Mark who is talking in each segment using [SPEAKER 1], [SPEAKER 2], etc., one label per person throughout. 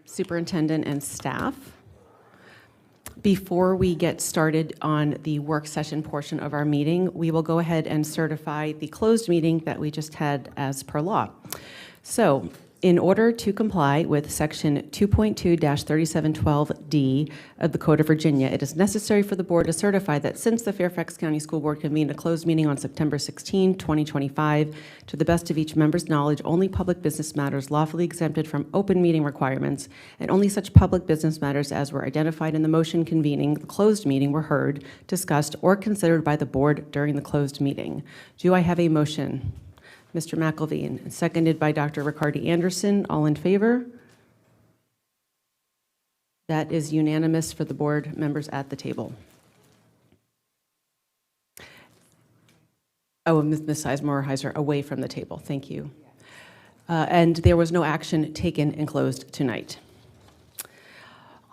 [SPEAKER 1] superintendent, and staff. Before we get started on the work session portion of our meeting, we will go ahead and certify the closed meeting that we just had as per law. So, in order to comply with Section 2.2-3712D of the Code of Virginia, it is necessary for the board to certify that since the Fairfax County School Board convened a closed meeting on September 16, 2025, to the best of each member's knowledge, only public business matters lawfully exempted from open meeting requirements, and only such public business matters as were identified in the motion convening the closed meeting were heard, discussed, or considered by the board during the closed meeting. Do I have a motion? Mr. McElveen, seconded by Dr. Ricardi Anderson. All in favor? That is unanimous for the board members at the table. Oh, Ms. Sizemore-Heiser, away from the table. Thank you. And there was no action taken and closed tonight.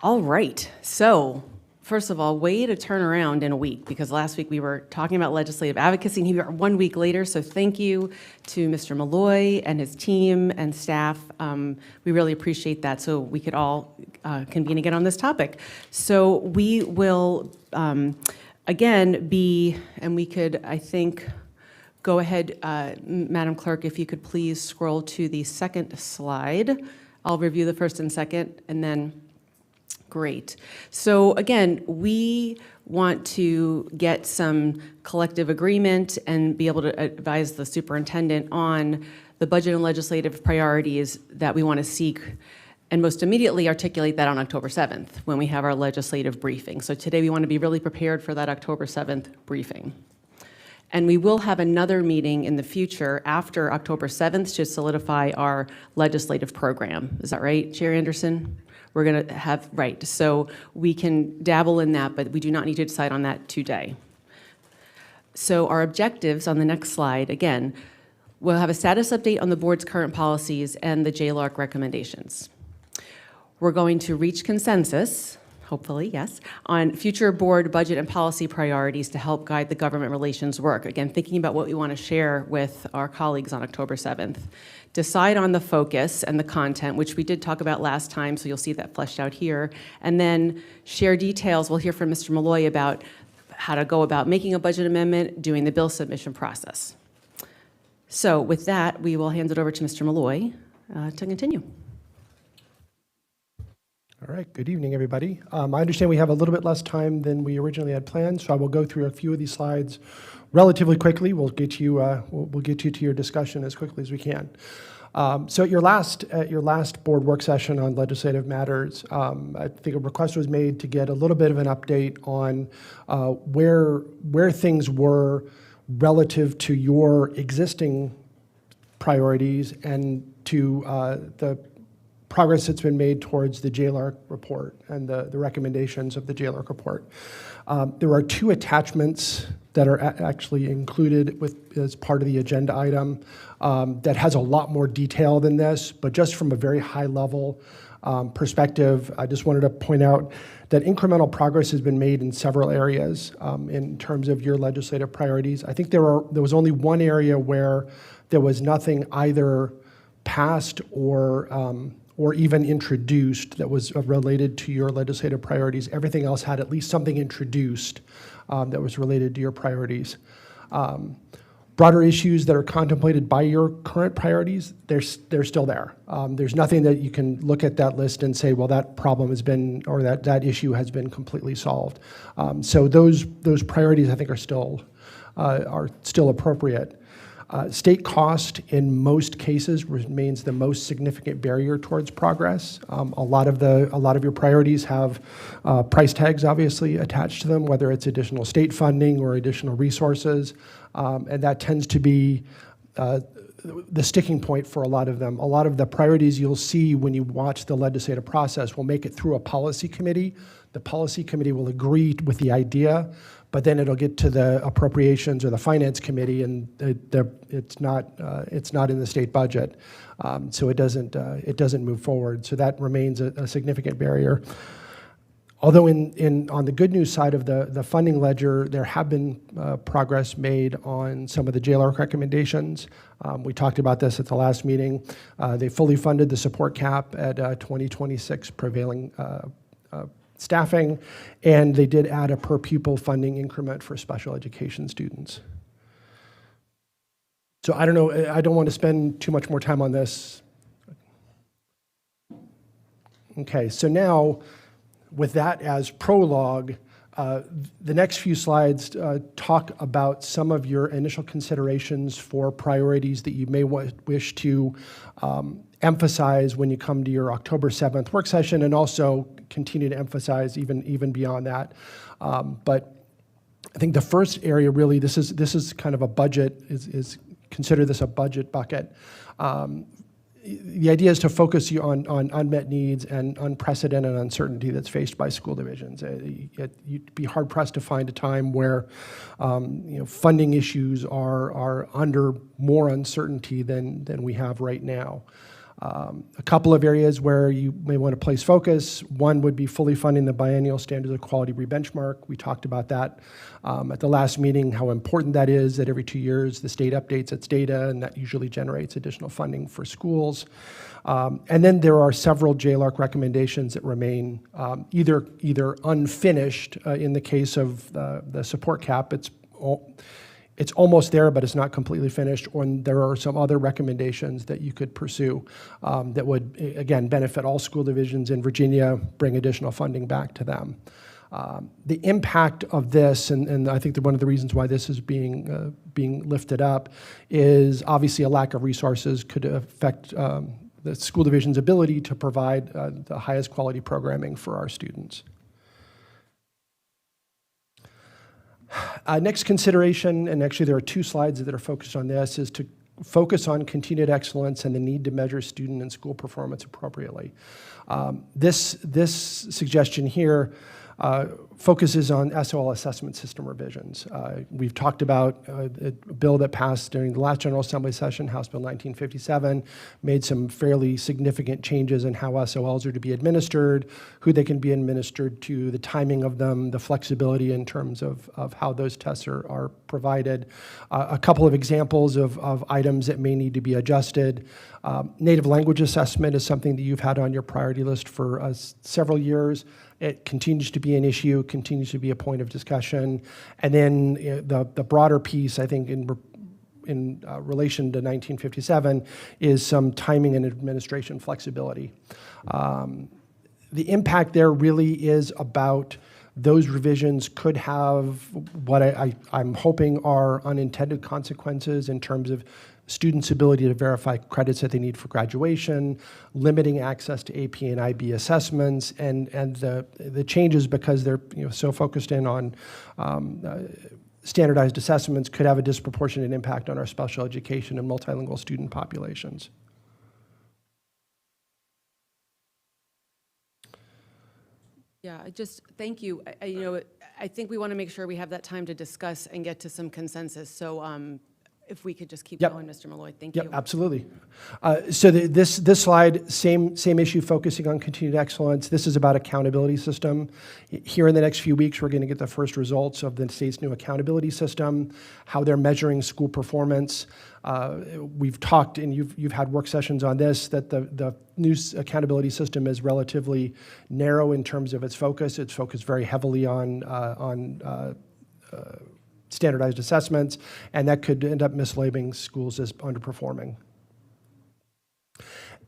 [SPEAKER 1] All right. So, first of all, way to turn around in a week, because last week we were talking about legislative advocacy, and here we are 1 week later, so thank you to Mr. Malloy and his team and staff. We really appreciate that, so we could all convene again on this topic. So we will, again, and we could, I think, go ahead, Madam Clerk, if you could please scroll to the second slide. I'll review the first and second, and then great. So again, we want to get some collective agreement and be able to advise the superintendent on the budget and legislative priorities that we want to seek, and most immediately articulate that on October 7th when we have our legislative briefing. So today we want to be really prepared for that October 7th briefing. And we will have another meeting in the future after October 7th to solidify our legislative program. Is that right, Chair Anderson? We're going to have, right, so we can dabble in that, but we do not need to decide on that today. So our objectives on the next slide, again, we'll have a status update on the board's current policies and the JLARC recommendations. We're going to reach consensus, hopefully, yes, on future board budget and policy priorities to help guide the government relations work. Again, thinking about what we want to share with our colleagues on October 7th. Decide on the focus and the content, which we did talk about last time, so you'll see that fleshed out here. And then share details. We'll hear from Mr. Malloy about how to go about making a budget amendment, doing the bill submission process. So with that, we will hand it over to Mr. Malloy to continue.
[SPEAKER 2] All right, good evening, everybody. I understand we have a little bit less time than we originally had planned, so I will go through a few of these slides relatively quickly. We'll get you to your discussion as quickly as we can. So at your last board work session on legislative matters, I think a request was made to get a little bit of an update on where things were relative to your existing priorities and to the progress that's been made towards the JLARC report and the recommendations of the JLARC report. There are two attachments that are actually included as part of the agenda item that has a lot more detail than this, but just from a very high level perspective, I just wanted to point out that incremental progress has been made in several areas in terms of your legislative priorities. I think there was only one area where there was nothing either passed or even introduced that was related to your legislative priorities. Everything else had at least something introduced that was related to your priorities. Broader issues that are contemplated by your current priorities, they're still there. There's nothing that you can look at that list and say, well, that problem has been, or that issue has been completely solved. So those priorities, I think, are still appropriate. State cost, in most cases, remains the most significant barrier towards progress. A lot of your priorities have price tags, obviously, attached to them, whether it's additional state funding or additional resources, and that tends to be the sticking point for a lot of them. A lot of the priorities you'll see when you watch the legislative process will make it through a policy committee. The policy committee will agree with the idea, but then it'll get to the appropriations or the finance committee, and it's not in the state budget, so it doesn't move forward. So that remains a significant barrier. Although on the good news side of the funding ledger, there have been progress made on some of the JLARC recommendations. We talked about this at the last meeting. They fully funded the support cap at 2026 prevailing staffing, and they did add a per pupil funding increment for special education students. So I don't know, I don't want to spend too much more time on this. Okay, so now, with that as prologue, the next few slides talk about some of your initial considerations for priorities that you may wish to emphasize when you come to your October 7th work session, and also continue to emphasize even beyond that. But I think the first area really, this is kind of a budget, is consider this a budget bucket. The idea is to focus you on unmet needs and unprecedented uncertainty that's faced by school divisions. You'd be hard pressed to find a time where funding issues are under more uncertainty than we have right now. A couple of areas where you may want to place focus. One would be fully funding the biennial standards of quality rebenchmark. We talked about that at the last meeting, how important that is, that every 2 years the state updates its data, and that usually generates additional funding for schools. And then there are several JLARC recommendations that remain either unfinished in the case of the support cap. It's almost there, but it's not completely finished, or there are some other recommendations that you could pursue that would, again, benefit all school divisions in Virginia, bring additional funding back to them. The impact of this, and I think that one of the reasons why this is being lifted up, is obviously a lack of resources could affect the school division's ability to provide the highest quality programming for our students. Next consideration, and actually there are 2 slides that are focused on this, is to focus on continued excellence and the need to measure student and school performance appropriately. This suggestion here focuses on SOL assessment system revisions. We've talked about a bill that passed during the last General Assembly session, House Bill 1957, made some fairly significant changes in how SOLs are to be administered, who they can be administered to, the timing of them, the flexibility in terms of how those tests are provided. A couple of examples of items that may need to be adjusted. Native language assessment is something that you've had on your priority list for several years. It continues to be an issue, continues to be a point of discussion. And then the broader piece, I think, in relation to 1957, is some timing and administration flexibility. The impact there really is about those revisions could have what I'm hoping are unintended consequences in terms of students' ability to verify credits that they need for graduation, limiting access to AP and IB assessments, and the changes, because they're so focused in on standardized assessments, could have a disproportionate impact on our special education and multilingual student populations.
[SPEAKER 1] Yeah, thank you. I think we want to make sure we have that time to discuss and get to some consensus. So if we could just keep going, Mr. Malloy, thank you.
[SPEAKER 2] Yep, absolutely. So this slide, same issue, focusing on continued excellence. This is about accountability system. Here in the next few weeks, we're going to get the first results of the state's new accountability system, how they're measuring school performance. We've talked, and you've had work sessions on this, that the new accountability system is relatively narrow in terms of its focus. It's focused very heavily on standardized assessments, and that could end up mislabeling schools as underperforming.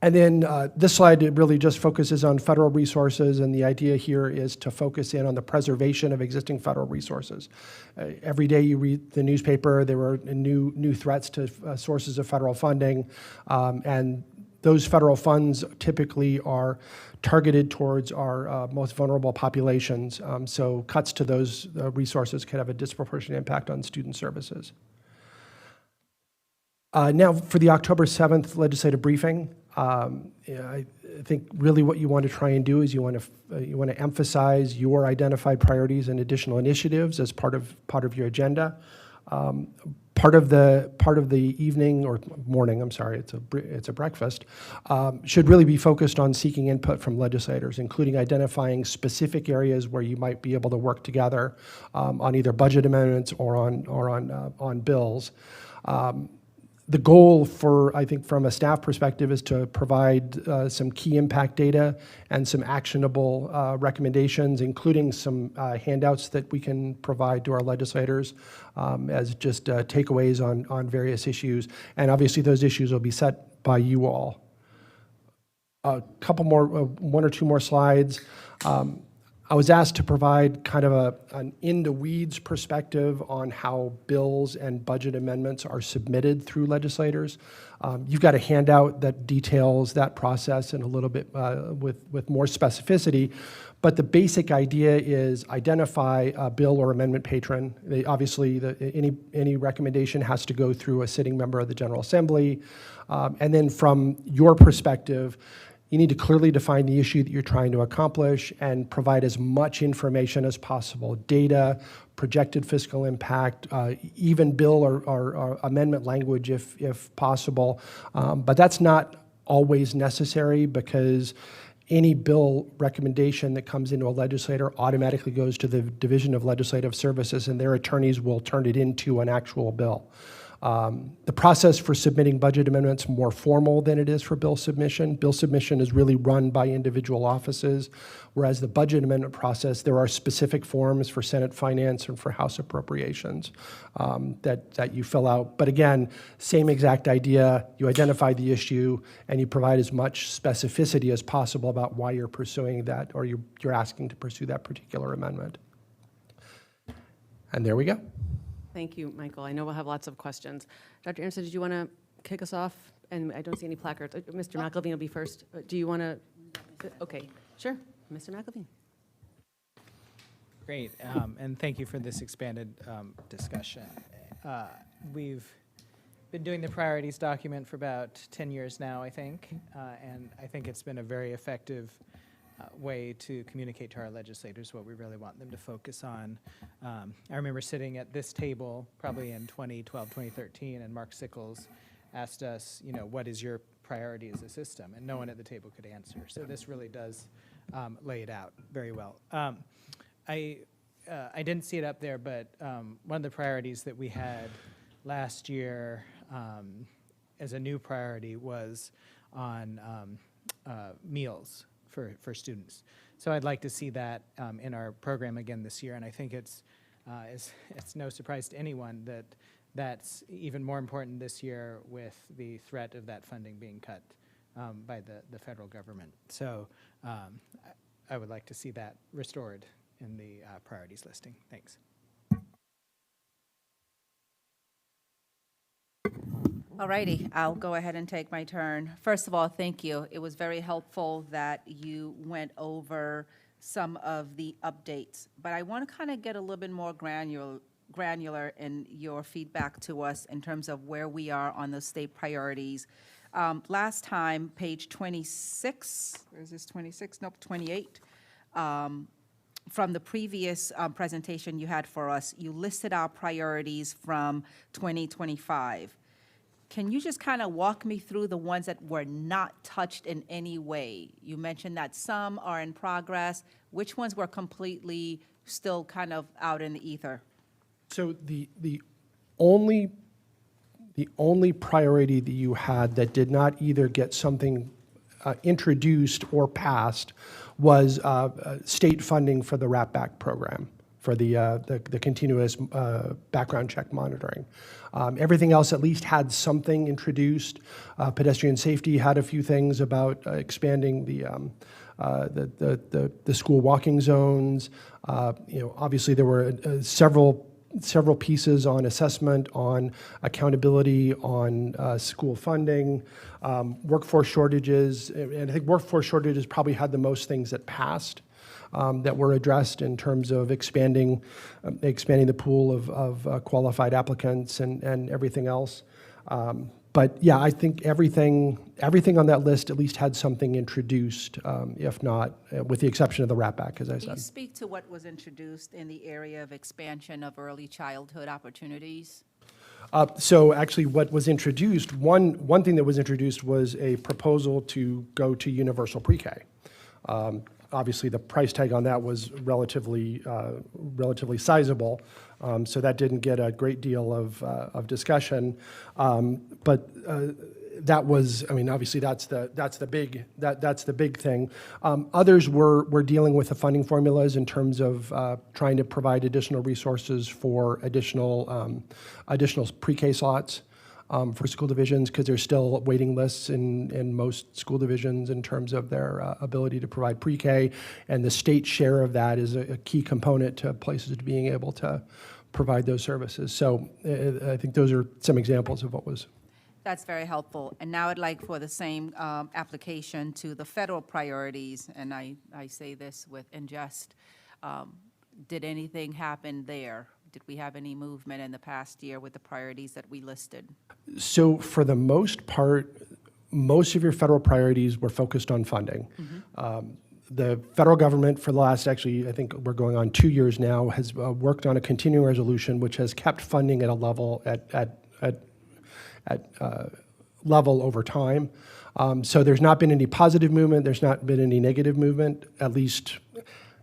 [SPEAKER 2] And then this slide really just focuses on federal resources, and the idea here is to focus in on the preservation of existing federal resources. Every day you read the newspaper, there are new threats to sources of federal funding, and those federal funds typically are targeted towards our most vulnerable populations, so cuts to those resources could have a disproportionate impact on student services. Now for the October 7th legislative briefing, I think really what you want to try and do is you want to emphasize your identified priorities and additional initiatives as part of your agenda. Part of the evening or morning, I'm sorry, it's a breakfast, should really be focused on seeking input from legislators, including identifying specific areas where you might be able to work together on either budget amendments or on bills. The goal I think from a staff perspective is to provide some key impact data and some actionable recommendations, including some handouts that we can provide to our legislators as just takeaways on various issues. And obviously those issues will be set by you all. A couple more, one or two more slides. I was asked to provide kind of an in-the-weeds perspective on how bills and budget amendments are submitted through legislators. You've got a handout that details that process in a little bit with more specificity, but the basic idea is identify a bill or amendment patron. Obviously, any recommendation has to go through a sitting member of the General Assembly, and then from your perspective, you need to clearly define the issue that you're trying to accomplish and provide as much information as possible, data, projected fiscal impact, even bill or amendment language if possible. But that's not always necessary because any bill recommendation that comes into a legislator automatically goes to the Division of Legislative Services and their attorneys will turn it into an actual bill. The process for submitting budget amendments is more formal than it is for bill submission. Bill submission is really run by individual offices, whereas the budget amendment process, there are specific forms for Senate Finance and for House Appropriations that you fill out. But again, same exact idea. You identify the issue and you provide as much specificity as possible about why you're pursuing that or you're asking to pursue that particular amendment. And there we go.
[SPEAKER 1] Thank you, Michael. I know we'll have lots of questions. Dr. Anderson, did you want to kick us off? And I don't see any placards. Mr. McElveen will be first. Do you want to? Okay, sure. Mr. McElveen.
[SPEAKER 3] Great, and thank you for this expanded discussion. We've been doing the priorities document for about 10 years now, I think, and I think it's been a very effective way to communicate to our legislators what we really want them to focus on. I remember sitting at this table probably in 2012, 2013, and Mark Sickles asked us, what is your priority as a system? And no one at the table could answer. So this really does lay it out very well. I didn't see it up there, but one of the priorities that we had last year as a new priority was on meals for students. So I'd like to see that in our program again this year, and I think it's no surprise to anyone that that's even more important this year with the threat of that funding being cut by the federal government. So I would like to see that restored in the priorities listing. Thanks.
[SPEAKER 4] All righty, I'll go ahead and take my turn. First of all, thank you. It was very helpful that you went over some of the updates, but I want to kind of get a little bit more granular in your feedback to us in terms of where we are on the state priorities. Last time, page 26, where is this 26? Nope, 28. From the previous presentation you had for us, you listed our priorities from 2025. Can you just kind of walk me through the ones that were not touched in any way? You mentioned that some are in progress. Which ones were completely still kind of out in the ether?
[SPEAKER 2] So the only priority that you had that did not either get something introduced or passed was state funding for the RAP-BAC program, for the continuous background check monitoring. Everything else at least had something introduced. Pedestrian safety had a few things about expanding the school walking zones. Obviously there were several pieces on assessment, on accountability, on school funding, workforce shortages, and I think workforce shortages probably had the most things that passed. That were addressed in terms of expanding the pool of qualified applicants and everything else. But yeah, I think everything on that list at least had something introduced, if not, with the exception of the RAP-BAC, as I said.
[SPEAKER 4] Can you speak to what was introduced in the area of expansion of early childhood opportunities?
[SPEAKER 2] So actually, what was introduced, one thing that was introduced was a proposal to go to universal pre-K. Obviously, the price tag on that was relatively sizable, so that didn't get a great deal of discussion. But that was, I mean, obviously, that's the big thing. Others were dealing with the funding formulas in terms of trying to provide additional resources for additional pre-K slots for school divisions, because there's still waiting lists in most school divisions in terms of their ability to provide pre-K, and the state share of that is a key component to places being able to provide those services. So I think those are some examples of what was.
[SPEAKER 4] That's very helpful. And now I'd like for the same application to the federal priorities, and I say this in jest. Did anything happen there? Did we have any movement in the past year with the priorities that we listed?
[SPEAKER 2] So for the most part, most of your federal priorities were focused on funding. The federal government for the last, actually, I think we're going on 2 years now, has worked on a continuing resolution which has kept funding at a level level over time. So there's not been any positive movement. There's not been any negative movement, at least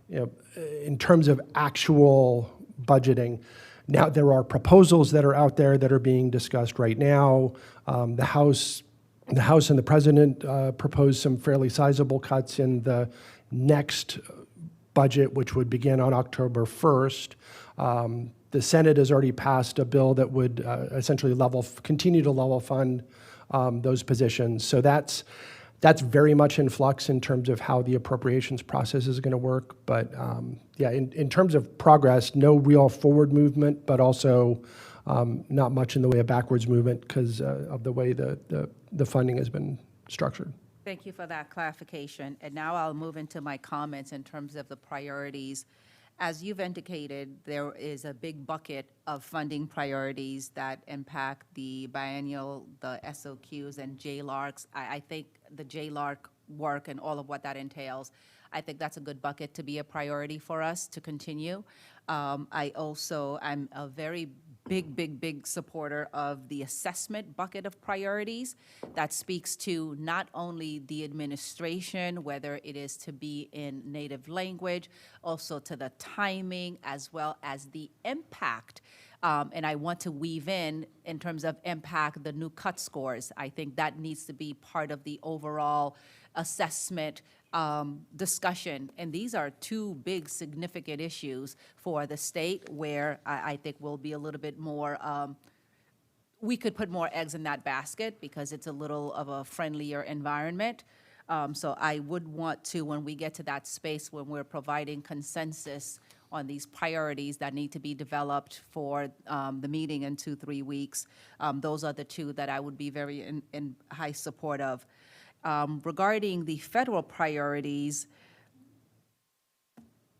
[SPEAKER 2] in terms of actual budgeting. Now, there are proposals that are out there that are being discussed right now. The House and the President proposed some fairly sizable cuts in the next budget, which would begin on October 1st. The Senate has already passed a bill that would essentially continue to level fund those positions. So that's very much in flux in terms of how the appropriations process is going to work. But yeah, in terms of progress, no real forward movement, but also not much in the way of backwards movement because of the way the funding has been structured.
[SPEAKER 4] Thank you for that clarification. And now I'll move into my comments in terms of the priorities. As you've indicated, there is a big bucket of funding priorities that impact the biennial, the SOQs, and JLARCs. I think the JLARC work and all of what that entails, I think that's a good bucket to be a priority for us to continue. I'm a very big supporter of the assessment bucket of priorities that speaks to not only the administration, whether it is to be in native language, also to the timing, as well as the impact. And I want to weave in terms of impact, the new cut scores. I think that needs to be part of the overall assessment discussion. And these are two big significant issues for the state where I think we'll be a little bit more, we could put more eggs in that basket because it's a little of a friendlier environment. So I would want to, when we get to that space when we're providing consensus on these priorities that need to be developed for the meeting in 2-3 weeks, those are the two that I would be very in high support of. Regarding the federal priorities,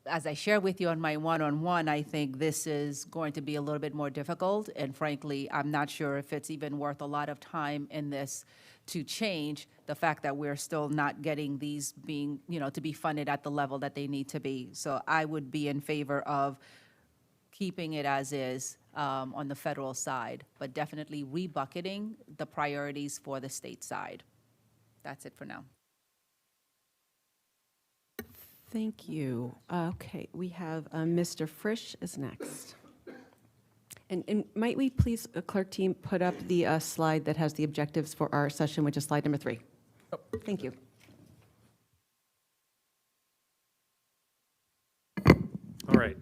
[SPEAKER 4] as I share with you on my one-on-one, I think this is going to be a little bit more difficult, and frankly, I'm not sure if it's even worth a lot of time in this to change the fact that we're still not getting these being, to be funded at the level that they need to be. So I would be in favor of keeping it as is on the federal side, but definitely rebucketing the priorities for the state side. That's it for now.
[SPEAKER 1] Thank you. Okay, we have Mr. Frisch is next. And might we please, clerk team, put up the slide that has the objectives for our session, which is slide number 3. Oh, thank you.
[SPEAKER 5] All right.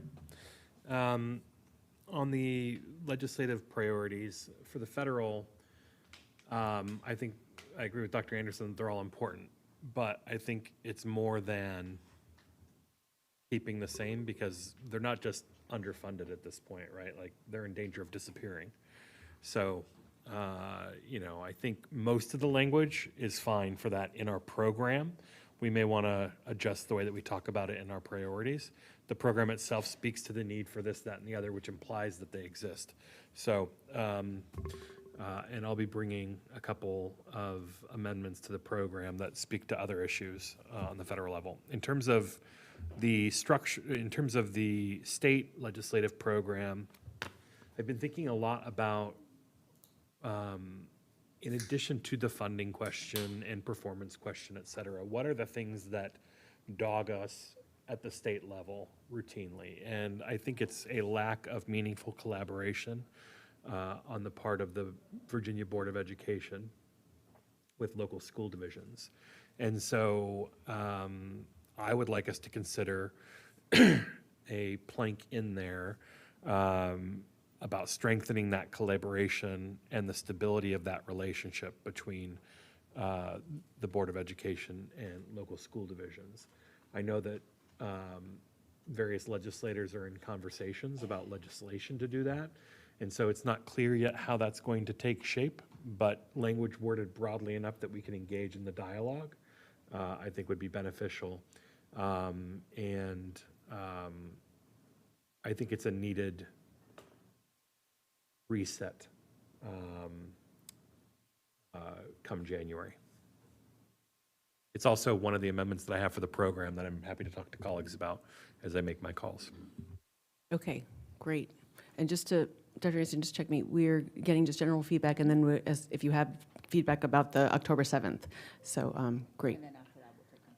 [SPEAKER 5] On the legislative priorities for the federal, I think I agree with Dr. Anderson that they're all important, but I think it's more than keeping the same because they're not just underfunded at this point, right? Like they're in danger of disappearing. So, I think most of the language is fine for that in our program. We may want to adjust the way that we talk about it in our priorities. The program itself speaks to the need for this, that, and the other, which implies that they exist. So, and I'll be bringing a couple of amendments to the program that speak to other issues on the federal level. In terms of the structure, in terms of the state legislative program, I've been thinking a lot about in addition to the funding question and performance question, et cetera, what are the things that dog us at the state level routinely? And I think it's a lack of meaningful collaboration on the part of the Virginia Board of Education with local school divisions. And so I would like us to consider a plank in there about strengthening that collaboration and the stability of that relationship between the Board of Education and local school divisions. I know that various legislators are in conversations about legislation to do that, and so it's not clear yet how that's going to take shape, but language worded broadly enough that we can engage in the dialogue, I think would be beneficial. I think it's a needed reset come January. It's also one of the amendments that I have for the program that I'm happy to talk to colleagues about as I make my calls.
[SPEAKER 1] Okay, great. And just to, Dr. Anderson, just check me, we're getting just general feedback, and then if you have feedback about the October 7th. So, great.
[SPEAKER 4] And then after that, we'll take consent.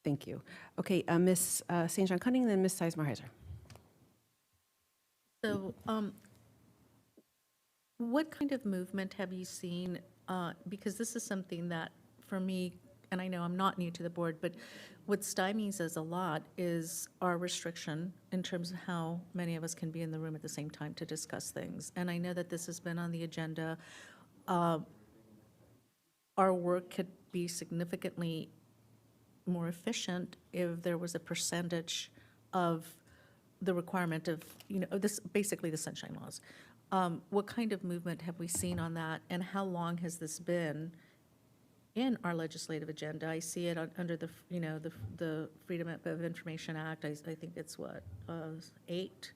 [SPEAKER 1] Thank you. Okay, Ms. St. John Cunning, then Ms. Sizemore-Heiser.
[SPEAKER 6] So, what kind of movement have you seen? Because this is something that, for me, and I know I'm not new to the board, but what stymies us a lot is our restriction in terms of how many of us can be in the room at the same time to discuss things. And I know that this has been on the agenda. Our work could be significantly more efficient if there was a percentage of the requirement of, this, basically the sunshine laws. What kind of movement have we seen on that, and how long has this been in our legislative agenda? I see it under the, the Freedom of Information Act. I think it's what, 8,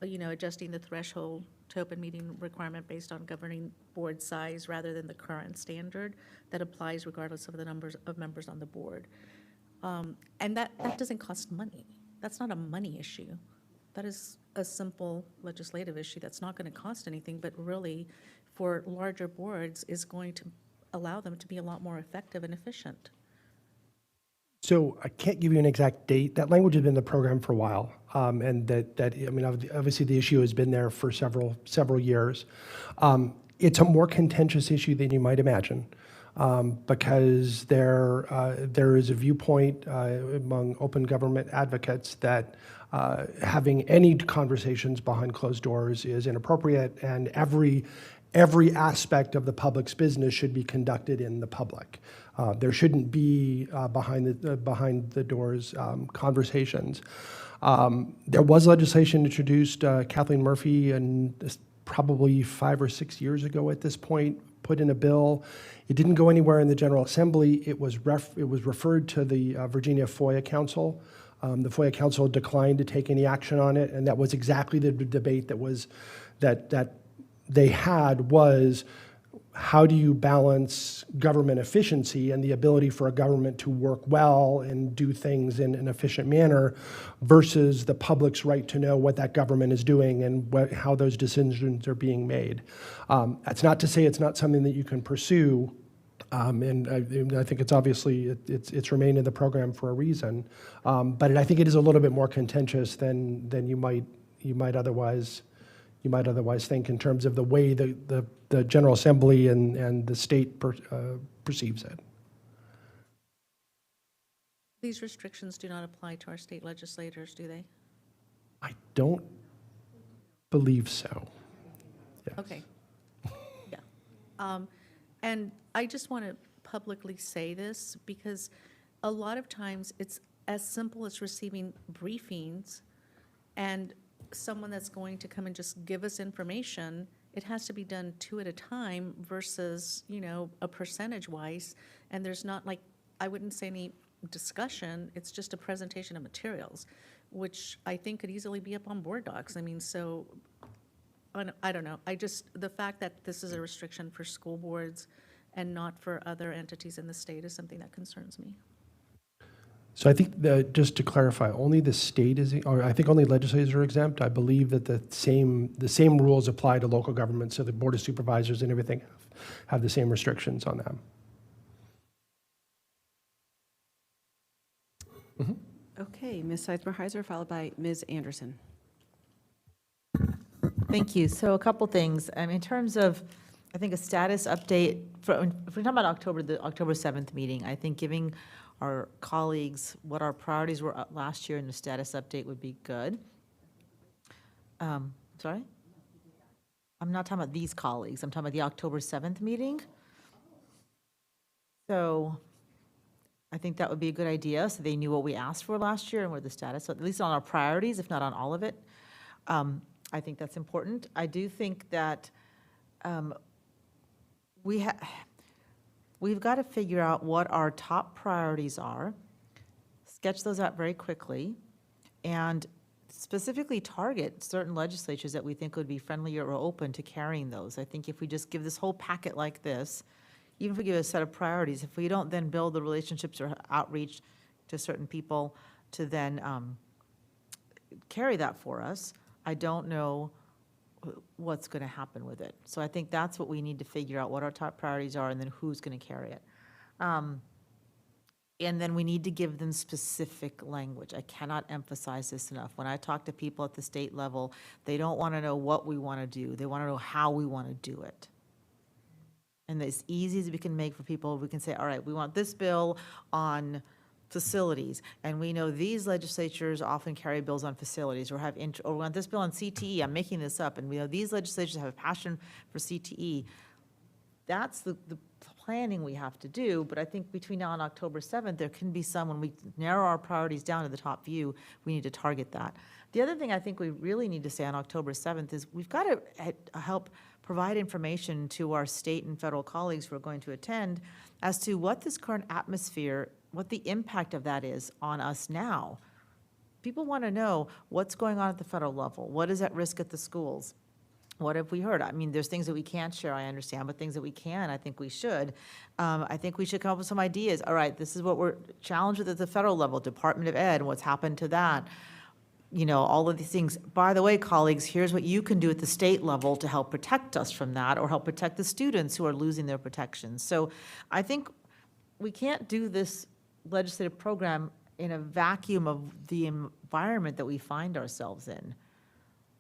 [SPEAKER 6] adjusting the threshold to open meeting requirement based on governing board size rather than the current standard that applies regardless of the numbers of members on the board. And that doesn't cost money. That's not a money issue. That is a simple legislative issue that's not going to cost anything, but really, for larger boards, is going to allow them to be a lot more effective and efficient.
[SPEAKER 2] So I can't give you an exact date. That language has been in the program for a while, and I mean, obviously the issue has been there for several years. It's a more contentious issue than you might imagine, because there is a viewpoint among open government advocates that having any conversations behind closed doors is inappropriate, and every aspect of the public's business should be conducted in the public. There shouldn't be behind the doors conversations. There was legislation introduced, Kathleen Murphy, and probably 5 or 6 years ago at this point, put in a bill. It didn't go anywhere in the General Assembly. It was referred to the Virginia FOIA Council. The FOIA Council declined to take any action on it, and that was exactly the debate that they had was, how do you balance government efficiency and the ability for a government to work well and do things in an efficient manner versus the public's right to know what that government is doing and how those decisions are being made. That's not to say it's not something that you can pursue, and I think it's obviously, it's remained in the program for a reason, but I think it is a little bit more contentious than you might otherwise think in terms of the way the General Assembly and the state perceives it.
[SPEAKER 6] These restrictions do not apply to our state legislators, do they?
[SPEAKER 2] I don't believe so. Yes.
[SPEAKER 6] Okay. Yeah. And I just want to publicly say this because a lot of times it's as simple as receiving briefings and someone that's going to come and just give us information. It has to be done 2 at a time versus, a percentage-wise. And there's not I wouldn't say any discussion, it's just a presentation of materials, which I think could easily be up on board docs. I mean, so, I don't know. The fact that this is a restriction for school boards and not for other entities in the state is something that concerns me.
[SPEAKER 2] So I think just to clarify, only the state is, or I think only legislators are exempt. I believe that the same rules apply to local governments, so the Board of Supervisors and everything have the same restrictions on that.
[SPEAKER 1] Okay, Ms. Sizemore-Heiser, followed by Ms. Anderson.
[SPEAKER 7] Thank you. So a couple things. In terms of, I think a status update, if we're talking about October, the October 7th meeting, I think giving our colleagues what our priorities were last year in the status update would be good. Sorry? I'm not talking about these colleagues. I'm talking about the October 7th meeting. So I think that would be a good idea, so they knew what we asked for last year and where the status, at least on our priorities, if not on all of it. I think that's important. I do think that we've got to figure out what our top priorities are, sketch those out very quickly, and specifically target certain legislatures that we think would be friendlier or open to carrying those. I think if we just give this whole packet like this, even if we give a set of priorities, if we don't then build the relationships or outreach to certain people to then carry that for us, I don't know what's going to happen with it. So I think that's what we need to figure out, what our top priorities are, and then who's going to carry it. And then we need to give them specific language. I cannot emphasize this enough. When I talk to people at the state level, they don't want to know what we want to do. They want to know how we want to do it. And as easy as we can make for people, we can say, all right, we want this bill on facilities, and we know these legislatures often carry bills on facilities, or or we want this bill on CTE, I'm making this up, and we know these legislatures have a passion for CTE. That's the planning we have to do, but I think between now and October 7th, there can be some, when we narrow our priorities down to the top view, we need to target that. The other thing I think we really need to say on October 7th is we've got to help provide information to our state and federal colleagues who are going to attend as to what this current atmosphere, what the impact of that is on us now. People want to know what's going on at the federal level, what is at risk at the schools. What have we heard? I mean, there's things that we can't share, I understand, but things that we can, I think we should. I think we should come up with some ideas. All right, this is what we're challenged with at the federal level, Department of Ed, what's happened to that. You know, all of these things. By the way, colleagues, here's what you can do at the state level to help protect us from that, or help protect the students who are losing their protections. So I think we can't do this legislative program in a vacuum of the environment that we find ourselves in.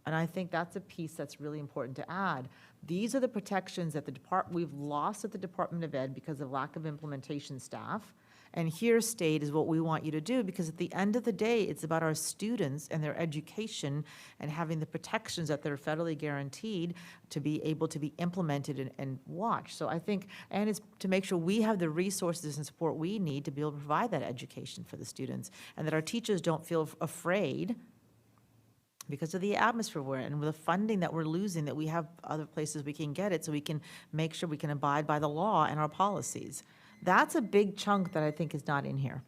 [SPEAKER 7] And I think that's a piece that's really important to add. These are the protections that we've lost at the Department of Ed because of lack of implementation staff. And here, state, is what we want you to do, because at the end of the day, it's about our students and their education and having the protections that they're federally guaranteed to be able to be implemented and watched. So I think, and it's to make sure we have the resources and support we need to be able to provide that education for the students, and that our teachers don't feel afraid because of the atmosphere we're in, and with the funding that we're losing, that we have other places we can get it, so we can make sure we can abide by the law and our policies. That's a big chunk that I think is not in here.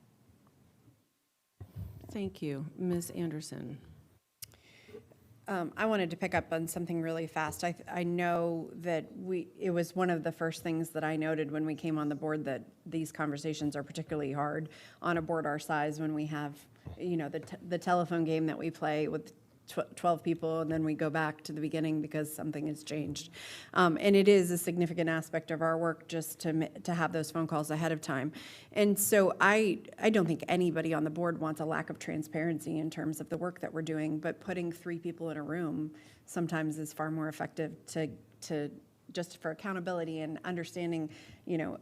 [SPEAKER 1] Thank you. Ms. Anderson.
[SPEAKER 8] I wanted to pick up on something really fast. I know that it was one of the first things that I noted when we came on the board, that these conversations are particularly hard on a board our size, when we have, you know, the telephone game that we play with 12 people, and then we go back to the beginning because something has changed. And it is a significant aspect of our work just to have those phone calls ahead of time. And so I don't think anybody on the board wants a lack of transparency in terms of the work that we're doing, but putting 3 people in a room sometimes is far more effective to just for accountability and understanding, you know,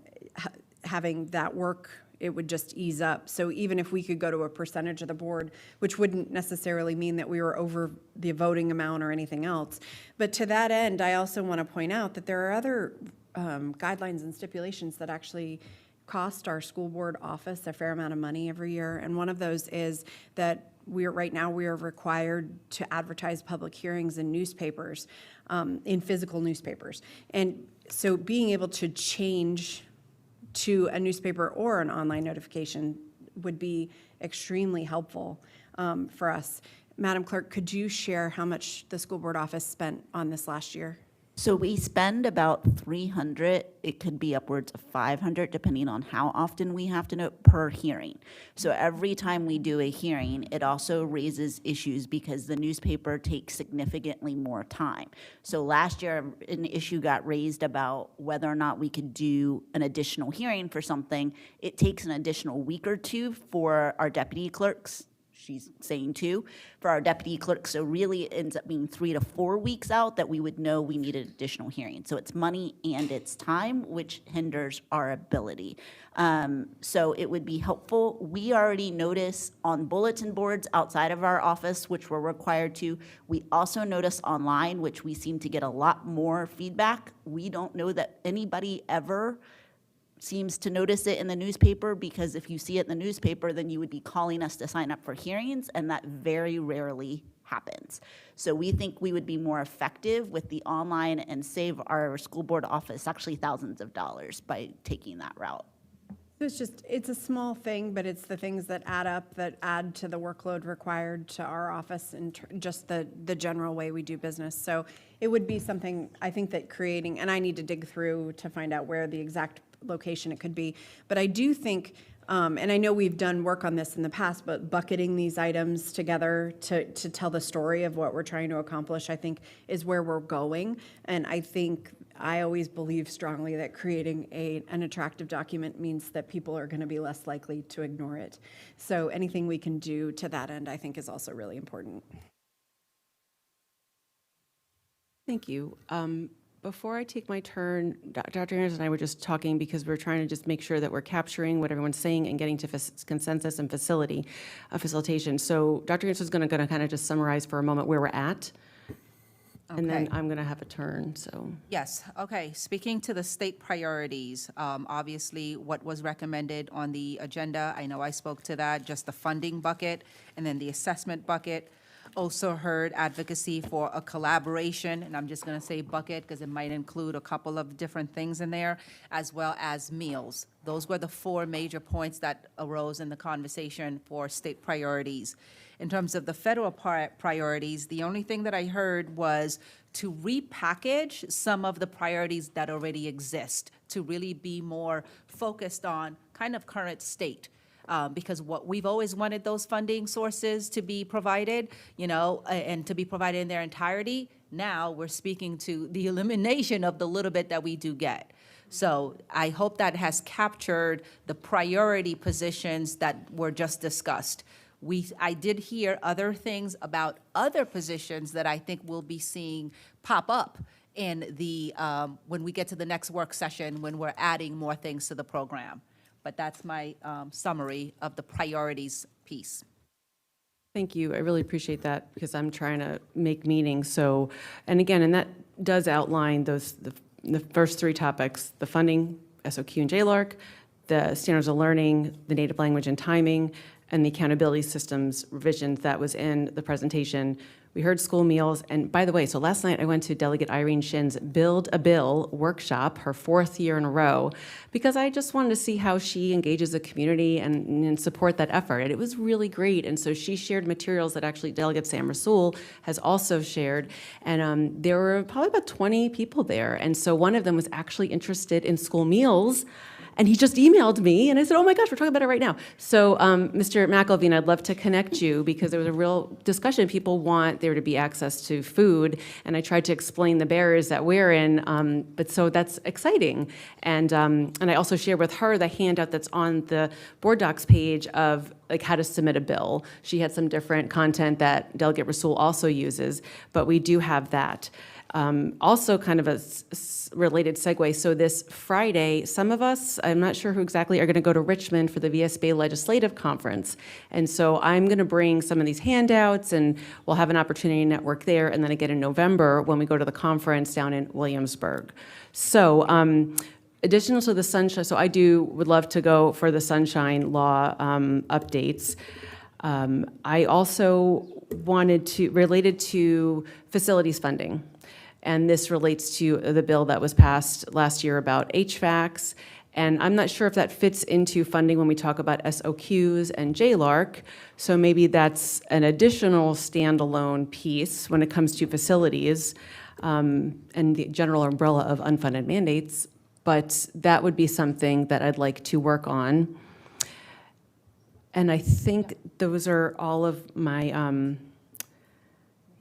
[SPEAKER 8] having that work. It would just ease up. So even if we could go to a percentage of the board, which wouldn't necessarily mean that we were over the voting amount or anything else. But to that end, I also want to point out that there are other guidelines and stipulations that actually cost our school board office a fair amount of money every year. And one of those is that right now we are required to advertise public hearings in newspapers, in physical newspapers. And so being able to change to a newspaper or an online notification would be extremely helpful for us. Madam Clerk, could you share how much the school board office spent on this last year?
[SPEAKER 9] So we spend about 300, it could be upwards of 500, depending on how often we have to note per hearing. So every time we do a hearing, it also raises issues because the newspaper takes significantly more time. So last year, an issue got raised about whether or not we could do an additional hearing for something. It takes an additional week or two for our deputy clerks. She's saying two, for our deputy clerk. So really it ends up being 3 to 4 weeks out that we would know we needed additional hearing. So it's money and it's time, which hinders our ability. So it would be helpful. We already notice on bulletin boards outside of our office, which we're required to. We also notice online, which we seem to get a lot more feedback. We don't know that anybody ever seems to notice it in the newspaper, because if you see it in the newspaper, then you would be calling us to sign up for hearings, and that very rarely happens. So we think we would be more effective with the online and save our school board office actually thousands of dollars by taking that route.
[SPEAKER 8] It's a small thing, but it's the things that add up, that add to the workload required to our office and just the general way we do business. So it would be something, I think, that creating, and I need to dig through to find out where the exact location it could be. But I do think, and I know we've done work on this in the past, but bucketing these items together to tell the story of what we're trying to accomplish, I think, is where we're going. And I always believe strongly that creating an attractive document means that people are going to be less likely to ignore it. So anything we can do to that end, I think, is also really important.
[SPEAKER 1] Thank you. Before I take my turn, Dr. Anderson and I were just talking because we're trying to just make sure that we're capturing what everyone's saying and getting to consensus and facilitation. So Dr. Anderson is going to kind of just summarize for a moment where we're at, and then
[SPEAKER 4] Okay.
[SPEAKER 1] I'm going to have a turn, so.
[SPEAKER 4] Yes, okay. Speaking to the state priorities, obviously what was recommended on the agenda, I know I spoke to that, just the funding bucket and then the assessment bucket. Also heard advocacy for a collaboration, and I'm just going to say bucket because it might include a couple of different things in there, as well as meals. Those were the 4 major points that arose in the conversation for state priorities. In terms of the federal priorities, the only thing that I heard was to repackage some of the priorities that already exist, to really be more focused on kind of current state. Because what we've always wanted those funding sources to be provided, and to be provided in their entirety. Now we're speaking to the elimination of the little bit that we do get. So I hope that has captured the priority positions that were just discussed. I did hear other things about other positions that I think we'll be seeing pop up in the, when we get to the next work session, when we're adding more things to the program. But that's my summary of the priorities piece.
[SPEAKER 1] Thank you. I really appreciate that because I'm trying to make meaning. So, and again, and that does outline the first 3 topics: the funding, SOQ and JLARC, the standards of learning, the native language and timing, and the accountability systems revisions that was in the presentation. We heard school meals, and by the way, so last night I went to Delegate Irene Shin's Build a Bill workshop, her 4th year in a row, because I just wanted to see how she engages the community and support that effort. And it was really great. And so she shared materials that actually Delegate Sam Rasool has also shared. And there were probably about 20 people there. And so one of them was actually interested in school meals. And he just emailed me, and I said, oh my gosh, we're talking about it right now. So Mr. McElveen, I'd love to connect you because there was a real discussion. People want there to be access to food, and I tried to explain the barriers that we're in, but so that's exciting. And I also shared with her the handout that's on the board docs page of like how to submit a bill. She had some different content that Delegate Rasool also uses, but we do have that. Also kind of a related segue, so this Friday, some of us, I'm not sure who exactly, are going to go to Richmond for the VSBA Legislative Conference. And so I'm going to bring some of these handouts, and we'll have an opportunity to network there, and then again in November when we go to the conference down in Williamsburg. So additional to the Sunshine, so I would love to go for the Sunshine Law updates. I also wanted to, related to facilities funding. And this relates to the bill that was passed last year about HVACs. And I'm not sure if that fits into funding when we talk about SOQs and JLARC. So maybe that's an additional standalone piece when it comes to facilities. and the general umbrella of unfunded mandates, but that would be something that I'd like to work on. And I think those are all of my,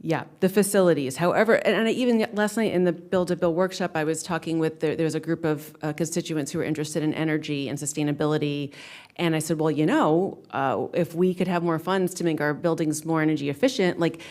[SPEAKER 1] yeah, the facilities. However, and I even last night in the Bill to Bill workshop, I was talking with, there was a group of constituents who were interested in energy and sustainability. And I said, well, you know, if we could have more funds to make our buildings more energy efficient, like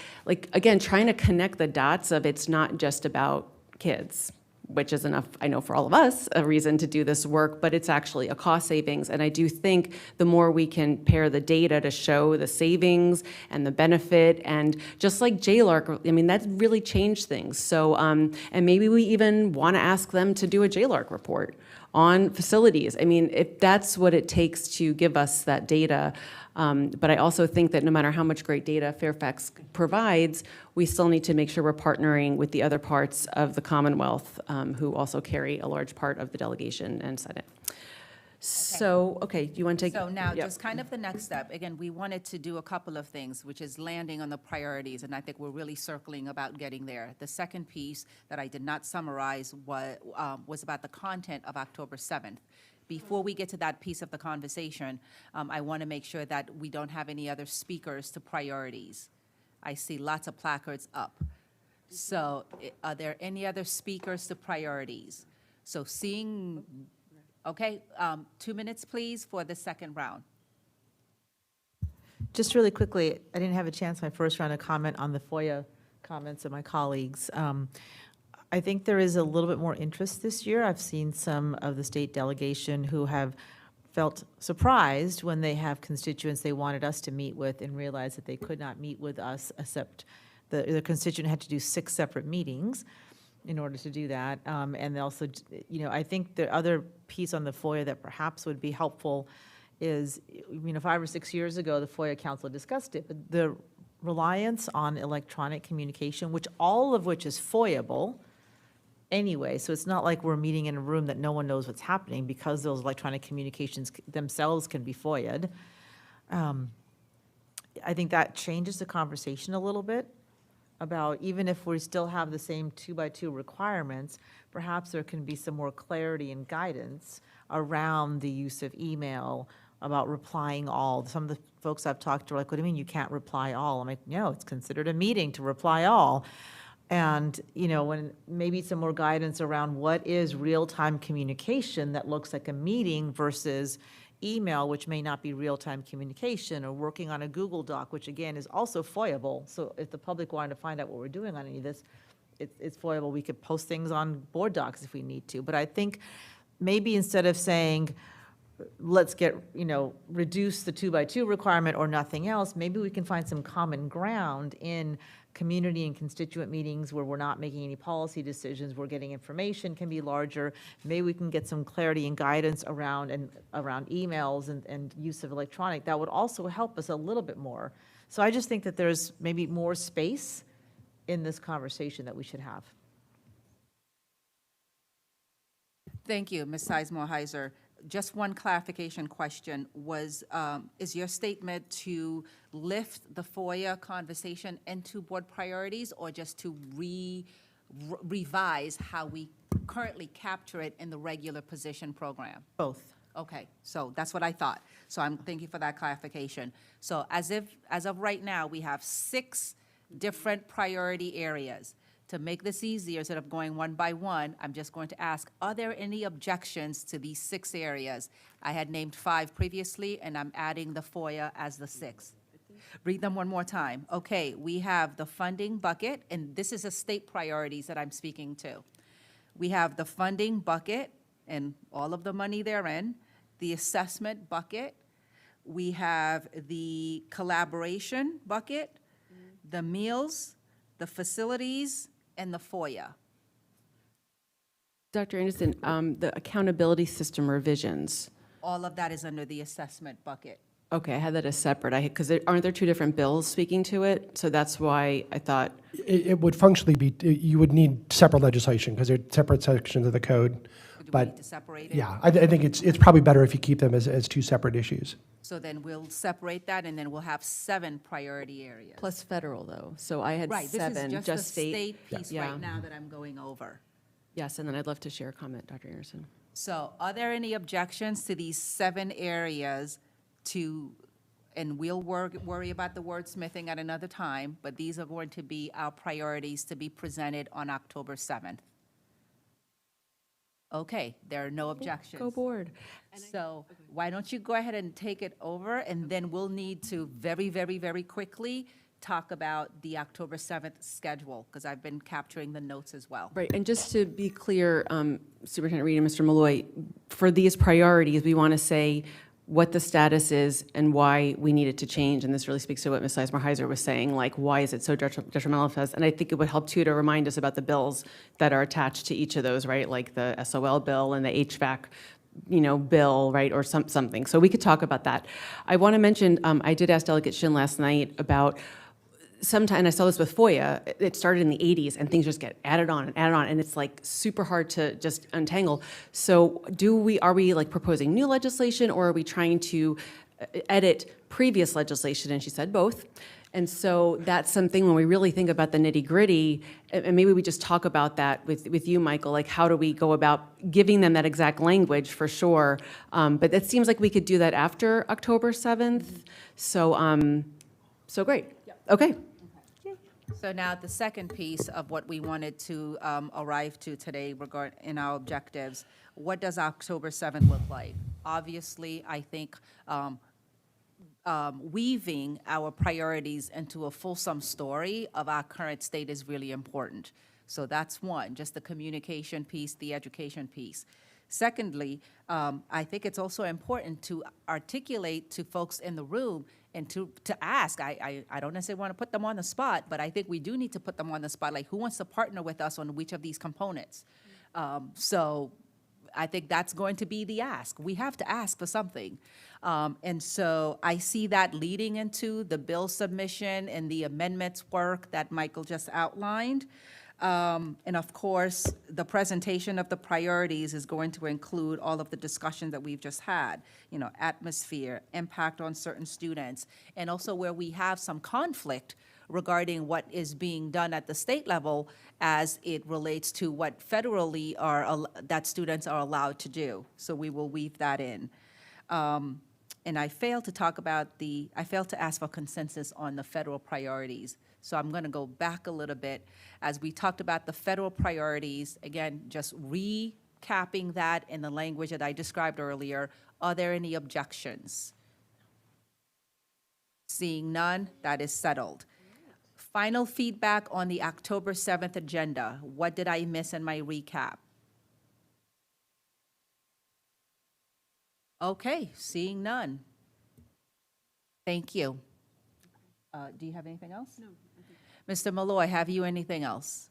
[SPEAKER 1] again, trying to connect the dots of it's not just about kids, which is enough, I know, for all of us, a reason to do this work, but it's actually a cost savings. And I do think the more we can pair the data to show the savings and the benefit, and just like JLARC, I mean, that really changed things. So, and maybe we even want to ask them to do a JLARC report on facilities. I mean, if that's what it takes to give us that data. But I also think that no matter how much great data Fairfax provides, we still need to make sure we're partnering with the other parts of the Commonwealth, who also carry a large part of the delegation and Senate. So, okay, do you want to take?
[SPEAKER 4] So now,
[SPEAKER 1] Yep.
[SPEAKER 4] just kind of the next step, again, we wanted to do a couple of things, which is landing on the priorities, and I think we're really circling about getting there. The second piece that I did not summarize was about the content of October 7th. Before we get to that piece of the conversation, I want to make sure that we don't have any other speakers to priorities. I see lots of placards up. So are there any other speakers to priorities? So seeing, okay, 2 minutes, please, for the second round.
[SPEAKER 7] Just really quickly, I didn't have a chance my first round to comment on the FOIA comments of my colleagues. I think there is a little bit more interest this year. I've seen some of the state delegation who have felt surprised when they have constituents they wanted us to meet with and realized that they could not meet with us, except the constituent had to do 6 separate meetings in order to do that. And also, you know, I think the other piece on the FOIA that perhaps would be helpful is, you know, 5 or 6 years ago, the FOIA Council discussed it, but the reliance on electronic communication, all of which is FOIA-able anyway, so it's not like we're meeting in a room that no one knows what's happening, because those electronic communications themselves can be FOIA'd. I think that changes the conversation a little bit about, even if we still have the same 2x2 requirements, perhaps there can be some more clarity and guidance around the use of email, about replying all. Some of the folks I've talked to are like, what do you mean you can't reply all? I'm like, no, it's considered a meeting to reply all. And, you know, when maybe some more guidance around what is real-time communication that looks like a meeting versus email, which may not be real-time communication, or working on a Google Doc, which again is also FOIA-able. So if the public wanted to find out what we're doing on any of this, it's FOIA-able. We could post things on board docs if we need to. But I think maybe instead of saying, let's get, you know, reduce the 2x2 requirement or nothing else, maybe we can find some common ground in community and constituent meetings where we're not making any policy decisions, we're getting information can be larger. Maybe we can get some clarity and guidance around emails and use of electronic. That would also help us a little bit more. So I just think that there's maybe more space in this conversation that we should have.
[SPEAKER 4] Thank you, Ms. Sizemore-Heiser. Just one clarification question was, is your statement to lift the FOIA conversation into board priorities, or just to revise how we currently capture it in the regular position program?
[SPEAKER 7] Both.
[SPEAKER 4] Okay, so that's what I thought. So thank you for that clarification. So as of right now, we have 6 different priority areas. To make this easier, instead of going one by one, I'm just going to ask, are there any objections to these 6 areas? I had named 5 previously, and I'm adding the FOIA as the 6th. Read them one more time. Okay, we have the funding bucket, and this is a state priorities that I'm speaking to. We have the funding bucket and all of the money therein, the assessment bucket, we have the collaboration bucket, the meals, the facilities, and the FOIA.
[SPEAKER 1] Dr. Anderson, the accountability system revisions.
[SPEAKER 4] All of that is under the assessment bucket.
[SPEAKER 1] Okay, I had that as separate, because aren't there 2 different bills speaking to it? So that's why I thought,
[SPEAKER 2] It would functionally be, you would need separate legislation because they're separate sections of the code.
[SPEAKER 4] we need
[SPEAKER 2] But,
[SPEAKER 4] to separate it?
[SPEAKER 2] yeah, I think it's probably better if you keep them as two separate issues.
[SPEAKER 4] So then we'll separate that, and then we'll have 7 priority areas.
[SPEAKER 1] Plus federal, though. So I had
[SPEAKER 4] Right, this
[SPEAKER 1] 7,
[SPEAKER 4] is just the state piece
[SPEAKER 1] Yeah.
[SPEAKER 4] right now that I'm going over.
[SPEAKER 1] Yes, and then I'd love to share a comment, Dr. Anderson.
[SPEAKER 4] So are there any objections to these 7 areas to, and we'll worry about the wordsmithing at another time, but these are going to be our priorities to be presented on October 7th? Okay, there are no objections.
[SPEAKER 1] Go board.
[SPEAKER 4] So why don't you go ahead and take it over, and then we'll need to very, very, very quickly talk about the October 7th schedule, because I've been capturing the notes as well.
[SPEAKER 1] Right, and just to be clear, Superintendent Reed and Mr. Malloy, for these priorities, we want to say what the status is and why we need it to change, and this really speaks to what Ms. Sizemore-Heiser was saying, like, why is it so detrimental to us? And I think it would help, too, to remind us about the bills that are attached to each of those, right? Like the SOL bill and the HVAC, bill, right, or something. So we could talk about that. I want to mention, I did ask Delegate Shin last night about sometimes, and I saw this with FOIA, it started in the 80s, and things just get added on, and it's like super hard to just untangle. So are we like proposing new legislation, or are we trying to edit previous legislation? And she said both. And so that's something when we really think about the nitty-gritty, and maybe we just talk about that with you, Michael, like how do we go about giving them that exact language for sure. But it seems like we could do that after October 7th. So great. Okay.
[SPEAKER 4] So now the second piece of what we wanted to arrive to today in our objectives, what does October 7th look like? Obviously, I think weaving our priorities into a fulsome story of our current state is really important. So that's one, just the communication piece, the education piece. Secondly, I think it's also important to articulate to folks in the room and to ask, I don't necessarily want to put them on the spot, but I think we do need to put them on the spot, like who wants to partner with us on which of these components? So I think that's going to be the ask. We have to ask for something. And so I see that leading into the bill submission and the amendments work that Michael just outlined. And of course, the presentation of the priorities is going to include all of the discussion that we've just had, atmosphere, impact on certain students, and also where we have some conflict regarding what is being done at the state level as it relates to what federally that students are allowed to do. So we will weave that in. And I failed to ask for consensus on the federal priorities. So I'm going to go back a little bit. As we talked about the federal priorities, again, just recapping that in the language that I described earlier, are there any objections? Seeing none, that is settled. Final feedback on the October 7th agenda. What did I miss in my recap? Okay, seeing none. Thank you. Do you have anything else? No. Mr. Malloy, have you anything else?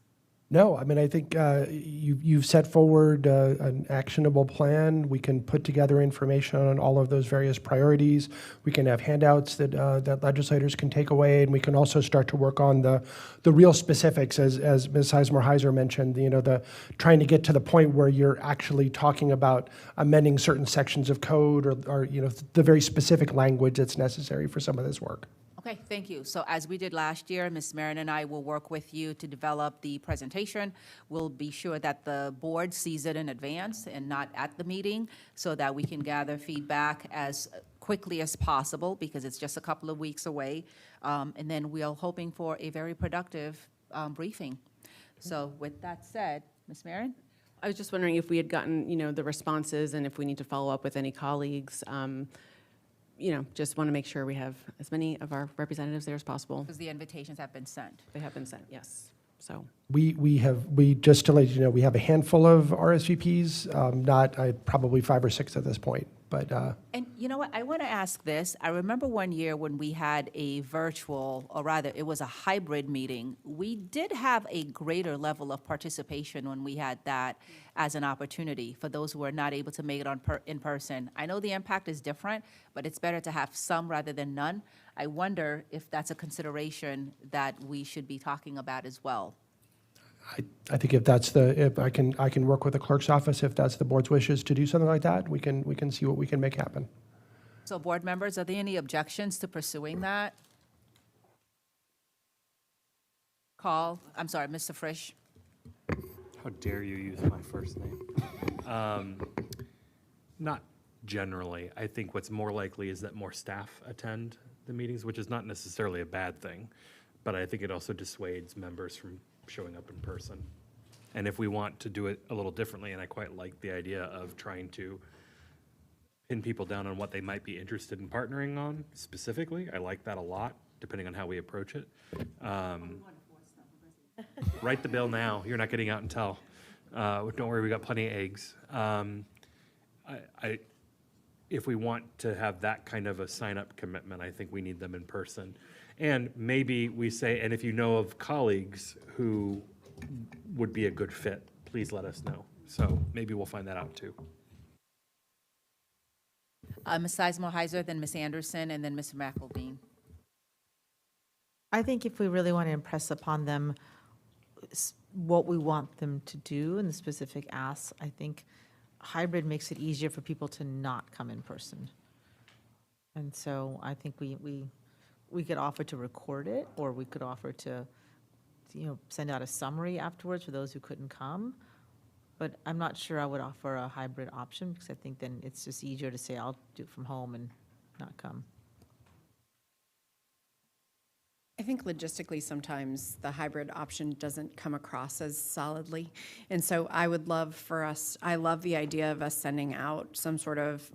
[SPEAKER 2] No, I mean, I think you've set forward an actionable plan. We can put together information on all of those various priorities. We can have handouts that legislators can take away, and we can also start to work on the real specifics, as Ms. Sizemore-Heiser mentioned, the trying to get to the point where you're actually talking about amending certain sections of code or the very specific language that's necessary for some of this work.
[SPEAKER 4] Okay, thank you. So as we did last year, Ms. Marin and I will work with you to develop the presentation. We'll be sure that the board sees it in advance and not at the meeting so that we can gather feedback as quickly as possible because it's just a couple of weeks away. And then we are hoping for a very productive briefing. So with that said, Ms. Marin?
[SPEAKER 1] I was just wondering if we had gotten, the responses and if we need to follow up with any colleagues. Just want to make sure we have as many of our representatives there as possible.
[SPEAKER 4] Because the invitations have been sent.
[SPEAKER 1] They have been sent, yes. So
[SPEAKER 2] We just to let you know, we have a handful of RSVPs, not probably 5 or 6 at this point, but.
[SPEAKER 4] And you know what, I want to ask this. I remember one year when we had a virtual, or rather it was a hybrid meeting, we did have a greater level of participation when we had that as an opportunity for those who were not able to make it in person. I know the impact is different, but it's better to have some rather than none. I wonder if that's a consideration that we should be talking about as well.
[SPEAKER 2] I think if I can work with the clerk's office, if that's the board's wishes to do something like that, we can see what we can make happen.
[SPEAKER 4] So board members, are there any objections to pursuing that? Mr. Frisch?
[SPEAKER 5] How dare you use my first name? Not generally. I think what's more likely is that more staff attend the meetings, which is not necessarily a bad thing, but I think it also dissuades members from showing up in person. And if we want to do it a little differently, and I quite like the idea of trying to pin people down on what they might be interested in partnering on specifically, I like that a lot, depending on how we approach it. Write the bill now. You're not getting out until. Don't worry, we got plenty of eggs. If we want to have that kind of a sign-up commitment, I think we need them in person. And maybe we say, and if you know of colleagues who would be a good fit, please let us know. So maybe we'll find that out too.
[SPEAKER 4] Ms. Sizemore-Heiser, then Ms. Anderson, and then Mr. McElveen.
[SPEAKER 7] I think if we really want to impress upon them what we want them to do and the specific asks, I think hybrid makes it easier for people to not come in person. And so I think we could offer to record it, or we could offer to, send out a summary afterwards for those who couldn't come. But I'm not sure I would offer a hybrid option, because I think then it's just easier to say, I'll do it from home and not come.
[SPEAKER 8] I think logistically, sometimes the hybrid option doesn't come across as solidly. And so I would love I love the idea of us sending out some sort of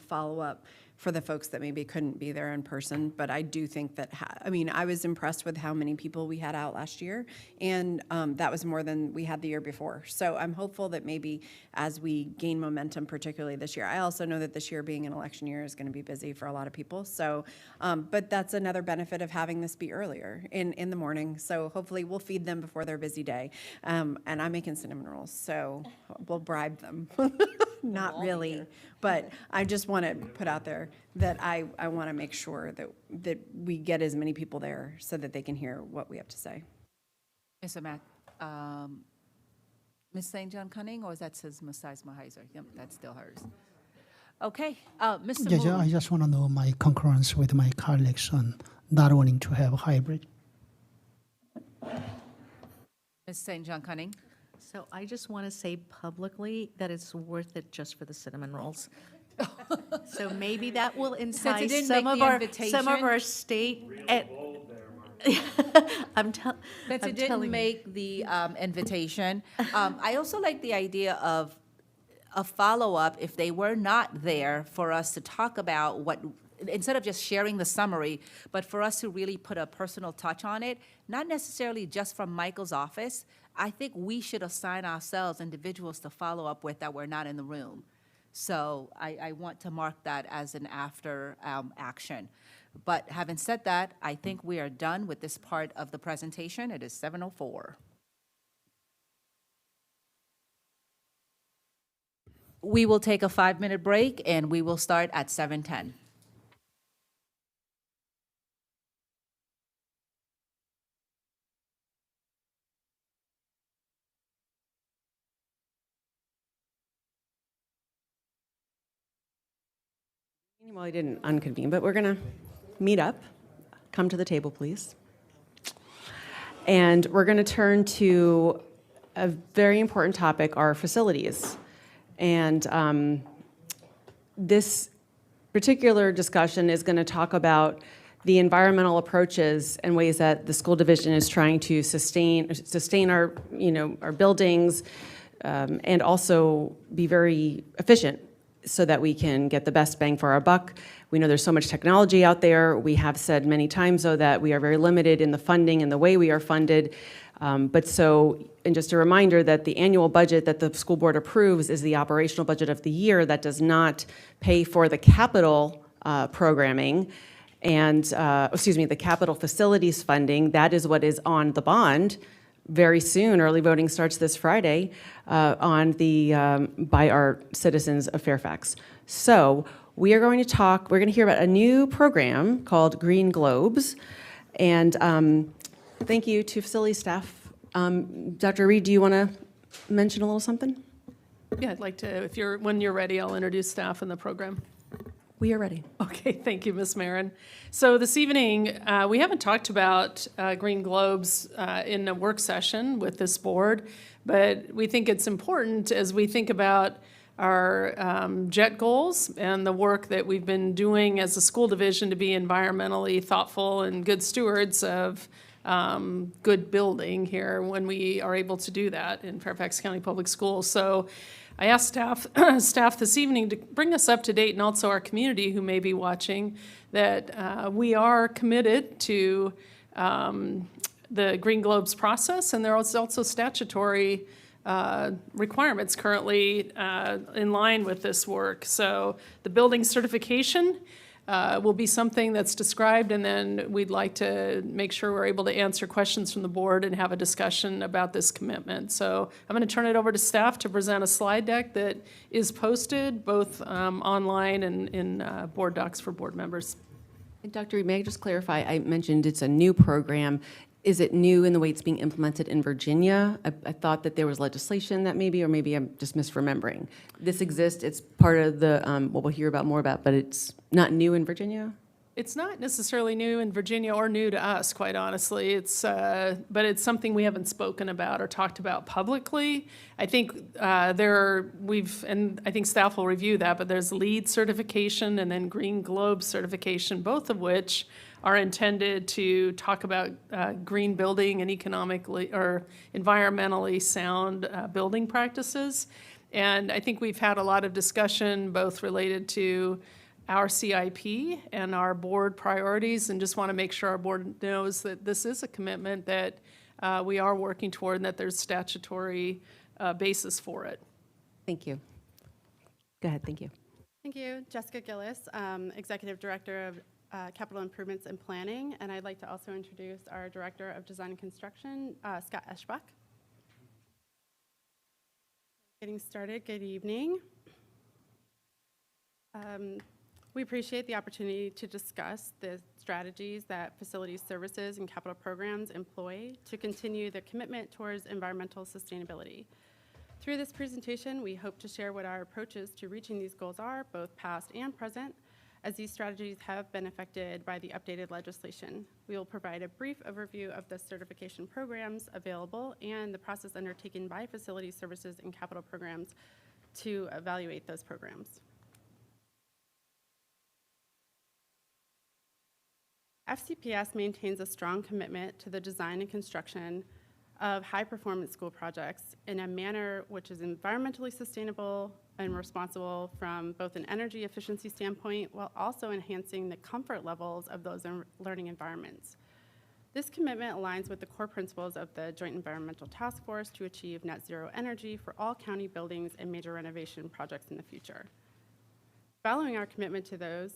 [SPEAKER 8] follow-up for the folks that maybe couldn't be there in person. But I do think that, I was impressed with how many people we had out last year, and that was more than we had the year before. So I'm hopeful that maybe as we gain momentum, particularly this year, I also know that this year being an election year is going to be busy for a lot of people. So, but that's another benefit of having this be earlier in the morning. So hopefully we'll feed them before their busy day. And I'm making cinnamon rolls, so we'll bribe them. Not really, but I just want to put out there that I want to make sure that we get as many people there so that they can hear what we have to say.
[SPEAKER 4] Mr. Ms. St. John Cunning, or is that says Ms. Sizemore-Heiser? Yep, that's still hers. Okay, Mr.
[SPEAKER 10] Yeah,
[SPEAKER 4] Moon.
[SPEAKER 10] I just want to know my concurrence with my colleagues on not wanting to have a hybrid.
[SPEAKER 4] Ms. St. John Cunning.
[SPEAKER 6] So I just want to say publicly that it's worth it just for the cinnamon rolls. So maybe that will entice
[SPEAKER 4] didn't
[SPEAKER 6] some
[SPEAKER 4] make
[SPEAKER 6] of
[SPEAKER 4] the
[SPEAKER 6] our
[SPEAKER 4] invitation.
[SPEAKER 6] state. I'm telling
[SPEAKER 4] Since it didn't
[SPEAKER 6] you.
[SPEAKER 4] make the invitation, I also like the idea of a follow-up, if they were not there, for us to talk about what, instead of just sharing the summary, but for us to really put a personal touch on it, not necessarily just from Michael's office. I think we should assign ourselves individuals to follow up with that were not in the room. So I want to mark that as an after action. But having said that, I think we are done with this part of the presentation. It is 7:04. We will take a 5-minute break, and we will start at 7:10.
[SPEAKER 1] Well, I didn't unconvene, but we're going to meet up. Come to the table, please. And we're going to turn to a very important topic, our facilities. And this particular discussion is going to talk about the environmental approaches and ways that the school division is trying to sustain our, our buildings, and also be very efficient so that we can get the best bang for our buck. We know there's so much technology out there. We have said many times, though, that we are very limited in the funding and the way we are funded. And just a reminder that the annual budget that the school board approves is the operational budget of the year. That does not pay for the capital programming and, the capital facilities funding. That is what is on the bond. Very soon, early voting starts this Friday by our citizens of Fairfax. So we're going to hear about a new program called Green Globes. And thank you to facility staff Dr. Reed, do you want to mention a little something?
[SPEAKER 11] Yeah, I'd like to, when you're ready, I'll introduce staff in the program.
[SPEAKER 1] We are ready.
[SPEAKER 11] Okay, thank you, Ms. Marin. So this evening, we haven't talked about Green Globes in a work session with this board, but we think it's important as we think about our JET goals and the work that we've been doing as a school division to be environmentally thoughtful and good stewards of good building here when we are able to do that in Fairfax County Public Schools. So I asked staff this evening to bring us up to date, and also our community who may be watching, that we are committed to the Green Globes process, and there are also statutory requirements currently in line with this work. So the building certification will be something that's described, and then we'd like to make sure we're able to answer questions from the board and have a discussion about this commitment. So I'm going to turn it over to staff to present a slide deck that is posted both online and in board docs for board members.
[SPEAKER 1] And Dr. Reed, may I just clarify, I mentioned it's a new program. Is it new in the way it's being implemented in Virginia? I thought that there was legislation that maybe, or maybe I'm just misremembering. This exists, it's part of the, what we'll hear about more about, but it's not new in Virginia?
[SPEAKER 11] It's not necessarily new in Virginia or new to us, quite honestly. But it's something we haven't spoken about or talked about publicly. I think and I think staff will review that, but there's LEED certification and then Green Globe certification, both of which are intended to talk about green building and economically or environmentally sound building practices. And I think we've had a lot of discussion both related to our CIP and our board priorities, and just want to make sure our board knows that this is a commitment that we are working toward and that there's statutory basis for it.
[SPEAKER 1] Thank you. Go ahead, thank you.
[SPEAKER 12] Thank you. Jessica Gillis, Executive Director of Capital Improvements and Planning, and I'd like to also introduce our Director of Design and Construction, Scott Eschbach. Getting started, good evening. We appreciate the opportunity to discuss the strategies that facilities services and capital programs employ to continue the commitment towards environmental sustainability. Through this presentation, we hope to share what our approaches to reaching these goals are, both past and present, as these strategies have been affected by the updated legislation. We will provide a brief overview of the certification programs available and the process undertaken by facilities services and capital programs to evaluate those programs. FCPS maintains a strong commitment to the design and construction of high-performance school projects in a manner which is environmentally sustainable and responsible from both an energy efficiency standpoint, while also enhancing the comfort levels of those learning environments. This commitment aligns with the core principles of the Joint Environmental Task Force to achieve net zero energy for all county buildings and major renovation projects in the future. Following our commitment to those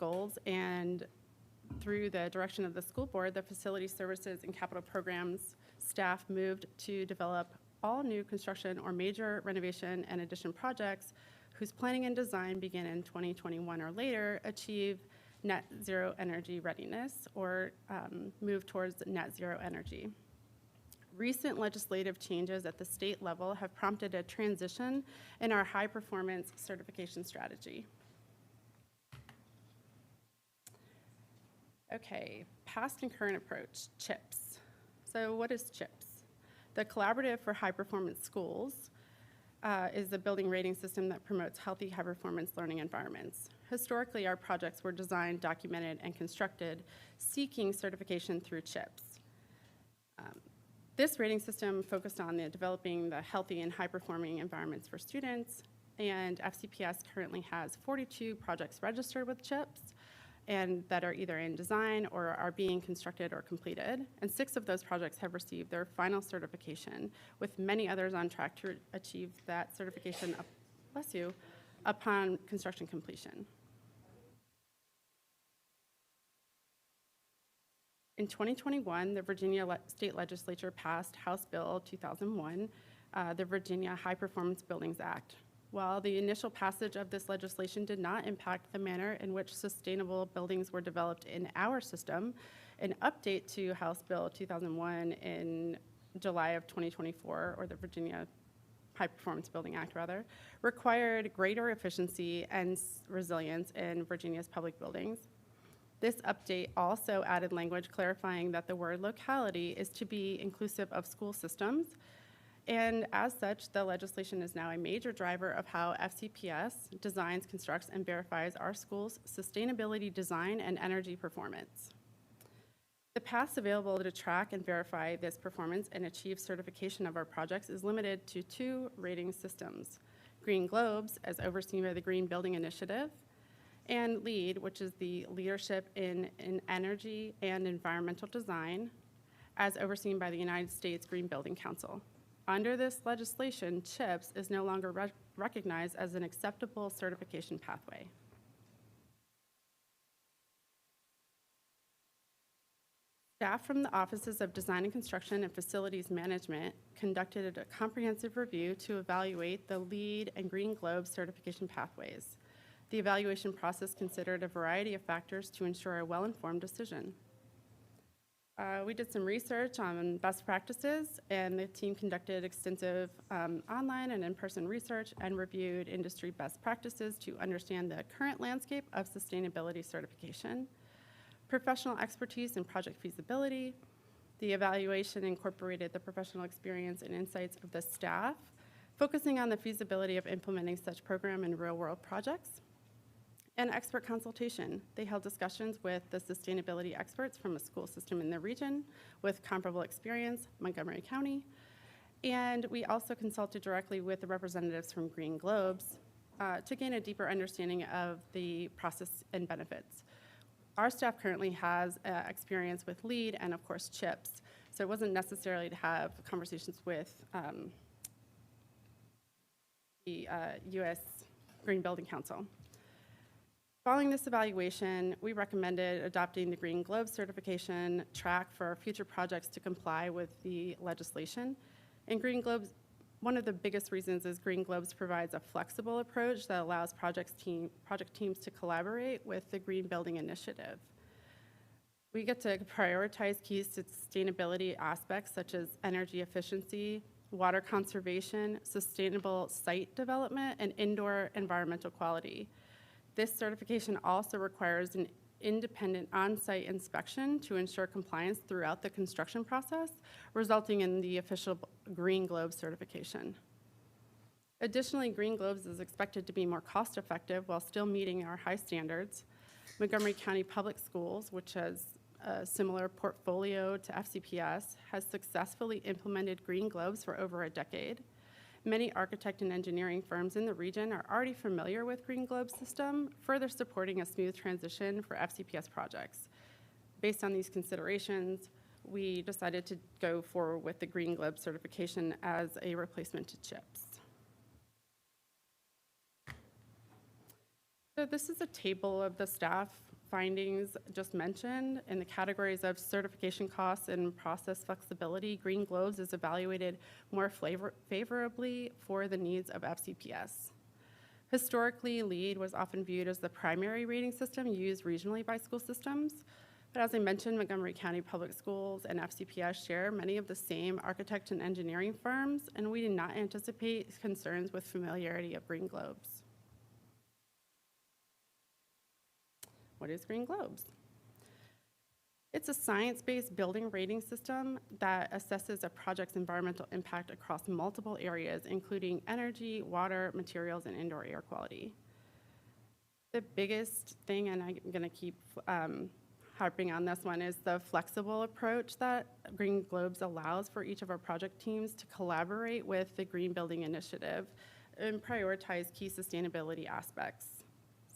[SPEAKER 12] goals and through the direction of the school board, the Facility Services and Capital Programs staff moved to develop all new construction or major renovation and addition projects whose planning and design begin in 2021 or later achieve net zero energy readiness or move towards net zero energy. Recent legislative changes at the state level have prompted a transition in our high performance certification strategy. Okay, past and current approach, CHIPS. So what is CHIPS? The Collaborative for High Performance Schools is a building rating system that promotes healthy, high-performance learning environments. Historically, our projects were designed, documented, and constructed seeking certification through CHIPS. This rating system focused on developing the healthy and high-performing environments for students, and FCPS currently has 42 projects registered with CHIPS, and that are either in design or are being constructed or completed. And 6 of those projects have received their final certification, with many others on track to achieve that certification, upon construction completion. In 2021, the Virginia State Legislature passed House Bill 2001, the Virginia High Performance Buildings Act. While the initial passage of this legislation did not impact the manner in which sustainable buildings were developed in our system, an update to House Bill 2001 in July of 2024, or the Virginia High Performance Building Act, rather, required greater efficiency and resilience in Virginia's public buildings. This update also added language clarifying that the word locality is to be inclusive of school systems. And as such, the legislation is now a major driver of how FCPS designs, constructs, and verifies our schools' sustainability design and energy performance. The paths available to track and verify this performance and achieve certification of our projects is limited to 2 rating systems: Green Globes, as overseen by the Green Building Initiative, and LEED, which is the Leadership in Energy and Environmental Design, as overseen by the United States Green Building Council. Under this legislation, CHIPS is no longer recognized as an acceptable certification pathway. Staff from the Offices of Design and Construction and Facilities Management conducted a comprehensive review to evaluate the LEED and Green Globe certification pathways. The evaluation process considered a variety of factors to ensure a well-informed decision. We did some research on best practices, and the team conducted extensive online and in-person research and reviewed industry best practices to understand the current landscape of sustainability certification, professional expertise in project feasibility. The evaluation incorporated the professional experience and insights of the staff, focusing on the feasibility of implementing such program in real-world projects, and expert consultation. They held discussions with the sustainability experts from a school system in the region with comparable experience, Montgomery County, and we also consulted directly with the representatives from Green Globes to gain a deeper understanding of the process and benefits. Our staff currently has experience with LEED and, of course, CHIPS, so it wasn't necessarily to have conversations with the U.S. Green Building Council. Following this evaluation, we recommended adopting the Green Globe certification track for future projects to comply with the legislation. And Green Globes, one of the biggest reasons is Green Globes provides a flexible approach that allows project teams to collaborate with the Green Building Initiative. We get to prioritize key sustainability aspects such as energy efficiency, water conservation, sustainable site development, and indoor environmental quality. This certification also requires an independent on-site inspection to ensure compliance throughout the construction process, resulting in the official Green Globe certification. Additionally, Green Globes is expected to be more cost-effective while still meeting our high standards. Montgomery County Public Schools, which has a similar portfolio to FCPS, has successfully implemented Green Globes for over a decade. Many architect and engineering firms in the region are already familiar with Green Globe system, further supporting a smooth transition for FCPS projects. Based on these considerations, we decided to go forward with the Green Globe certification as a replacement to CHIPS. So this is a table of the staff findings just mentioned. In the categories of certification costs and process flexibility, Green Globes is evaluated more favorably for the needs of FCPS. Historically, LEED was often viewed as the primary rating system used regionally by school systems. But as I mentioned, Montgomery County Public Schools and FCPS share many of the same architect and engineering firms, and we did not anticipate concerns with familiarity of Green Globes. What is Green Globes? It's a science-based building rating system that assesses a project's environmental impact across multiple areas, including energy, water, materials, and indoor air quality. The biggest thing, and I'm going to keep harping on this one, is the flexible approach that Green Globes allows for each of our project teams to collaborate with the Green Building Initiative and prioritize key sustainability aspects.